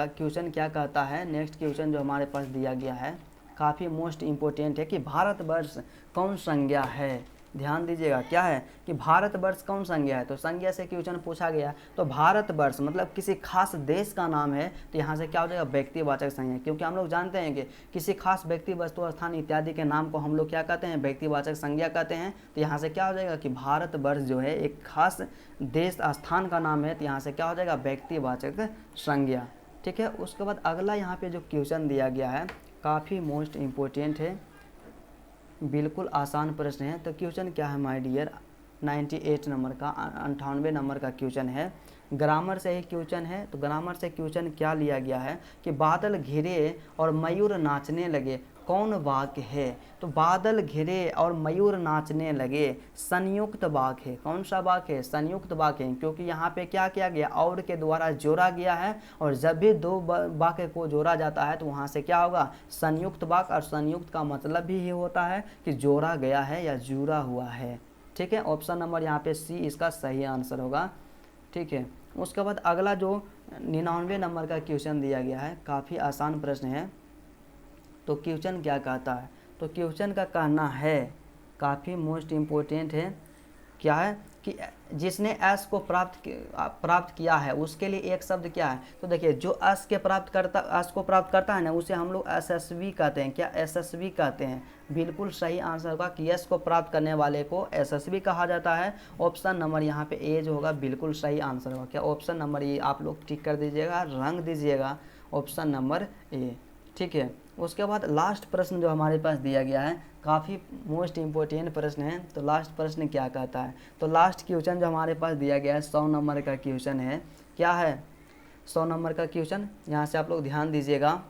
क्वेश्चन क्या कहता है। नेक्स्ट क्वेश्चन जो हमारे पास दिया गया है काफ़ी मोस्ट इम्पोर्टेंट है कि भारतवर्ष कौन संज्ञा है। ध्यान दीजिएगा, क्या है कि भारतवर्ष कौन संज्ञा है। तो संज्ञा से क्वेश्चन पूछा गया। तो भारतवर्ष मतलब किसी खास देश का नाम है। तो यहाँ से क्या हो जाएगा, व्यक्तिवाचक संज्ञा, क्योंकि हम लोग जानते हैं कि किसी खास व्यक्ति, वस्तु, स्थान इत्यादि के नाम को हम लोग क्या कहते हैं, व्यक्तिवाचक संज्ञा कहते हैं। तो यहाँ से क्या हो जाएगा कि भारतवर्ष जो है एक खास देश स्थान का नाम है। तो यहाँ से क्या हो जाएगा, व्यक्तिवाचक संज्ञा। ठीक है, उसके बाद अगला यहाँ पे जो क्वेश्चन दिया गया है काफ़ी मोस्ट इम्पोर्टेंट है, बिल्कुल आसान प्रश्न है। तो क्वेश्चन क्या है माय डियर, 98 नंबर का, 98 नंबर का क्वेश्चन है। ग्रामर से ही क्वेश्चन है। तो ग्रामर से क्वेश्चन क्या लिया गया है कि बादल घिरे और मयूर नाचने लगे, कौन वाक्य है। तो बादल घिरे और मयूर नाचने लगे संयुक्त वाक्य है। कौन सा वाक्य है, संयुक्त वाक्य है, क्योंकि यहाँ पे क्या किया गया, और के द्वारा जोड़ा गया है। और जब भी दो वाक्य को जोड़ा जाता है तो वहाँ से क्या होगा, संयुक्त वाक्य। और संयुक्त का मतलब भी ये होता है कि जोड़ा गया है या जुड़ा हुआ है। ठीक है, ऑप्शन नंबर यहाँ पे सी इसका सही आंसर होगा। ठीक है। उसके बाद अगला जो 99 नंबर का क्वेश्चन दिया गया है, काफ़ी आसान प्रश्न है। तो क्वेश्चन क्या कहता है, तो क्वेश्चन का कहना है, काफ़ी मोस्ट इम्पोर्टेंट है, क्या है कि जिसने एस को प्राप्त किया है उसके लिए एक शब्द क्या है। तो देखिए जो एस को प्राप्त करता है ना, उसे हम लोग एसएसवी कहते हैं। क्या एसएसवी कहते हैं। बिल्कुल सही आंसर होगा कि एस को प्राप्त करने वाले को एसएसवी कहा जाता है। ऑप्शन नंबर यहाँ पे ए जो होगा बिल्कुल सही आंसर होगा। क्या ऑप्शन नंबर ए, आप लोग टिक कर दीजिएगा, रंग दीजिएगा ऑप्शन नंबर ए, ठीक है। उसके बाद लास्ट प्रश्न जो हमारे पास दिया गया है, काफ़ी मोस्ट इम्पोर्टेंट प्रश्न है। तो लास्ट प्रश्न क्या कहता है, तो लास्ट क्वेश्चन जो हमारे पास दिया गया है 100 नंबर का क्वेश्चन है। क्या है 100 नंबर का क्वेश्चन, यहाँ से आप लोग ध्यान दीजिएगा।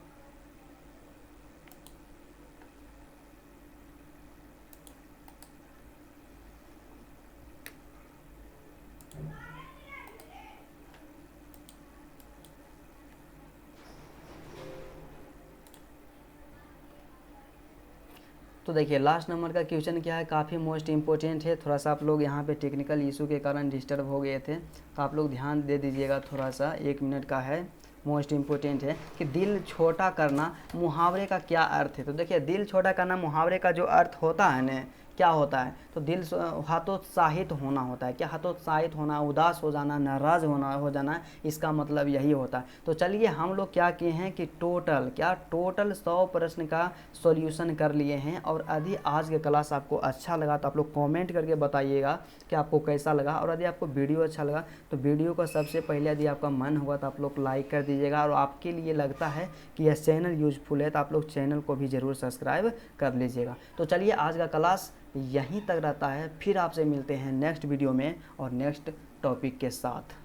तो देखिए लास्ट नंबर का क्वेश्चन क्या है, काफ़ी मोस्ट इम्पोर्टेंट है। थोड़ा सा आप लोग यहाँ पे टेक्निकल इशू के कारण डिस्टर्ब हो गए थे, तो आप लोग ध्यान दे दीजिएगा थोड़ा सा। 1 मिनट का है, मोस्ट इम्पोर्टेंट है कि दिल छोटा करना मुहावरे का क्या अर्थ है। तो देखिए दिल छोटा करना मुहावरे का जो अर्थ होता है ना, क्या होता है, तो दिल हतोत्साहित होना होता है। क्या हतोत्साहित होना, उदास हो जाना, नाराज़ हो जाना, इसका मतलब यही होता है। तो चलिए हम लोग क्या किए हैं कि टोटल 100 प्रश्न का सॉल्यूशन कर लिए हैं। और यदि आज का क्लास आपको अच्छा लगा तो आप लोग कमेंट करके बताइएगा कि आपको कैसा लगा। और यदि आपको वीडियो अच्छा लगा तो वीडियो को सबसे पहले यदि आपका मन होगा तो आप लोग लाइक कर दीजिएगा। और आपके लिए लगता है कि यह चैनल यूजफुल है तो आप लोग चैनल को भी ज़रूर सब्सक्राइब कर लीजिएगा। तो चलिए आज का क्लास यहीं तक रहता है, फिर आपसे मिलते हैं नेक्स्ट वीडियो में और नेक्स्ट टॉपिक के साथ।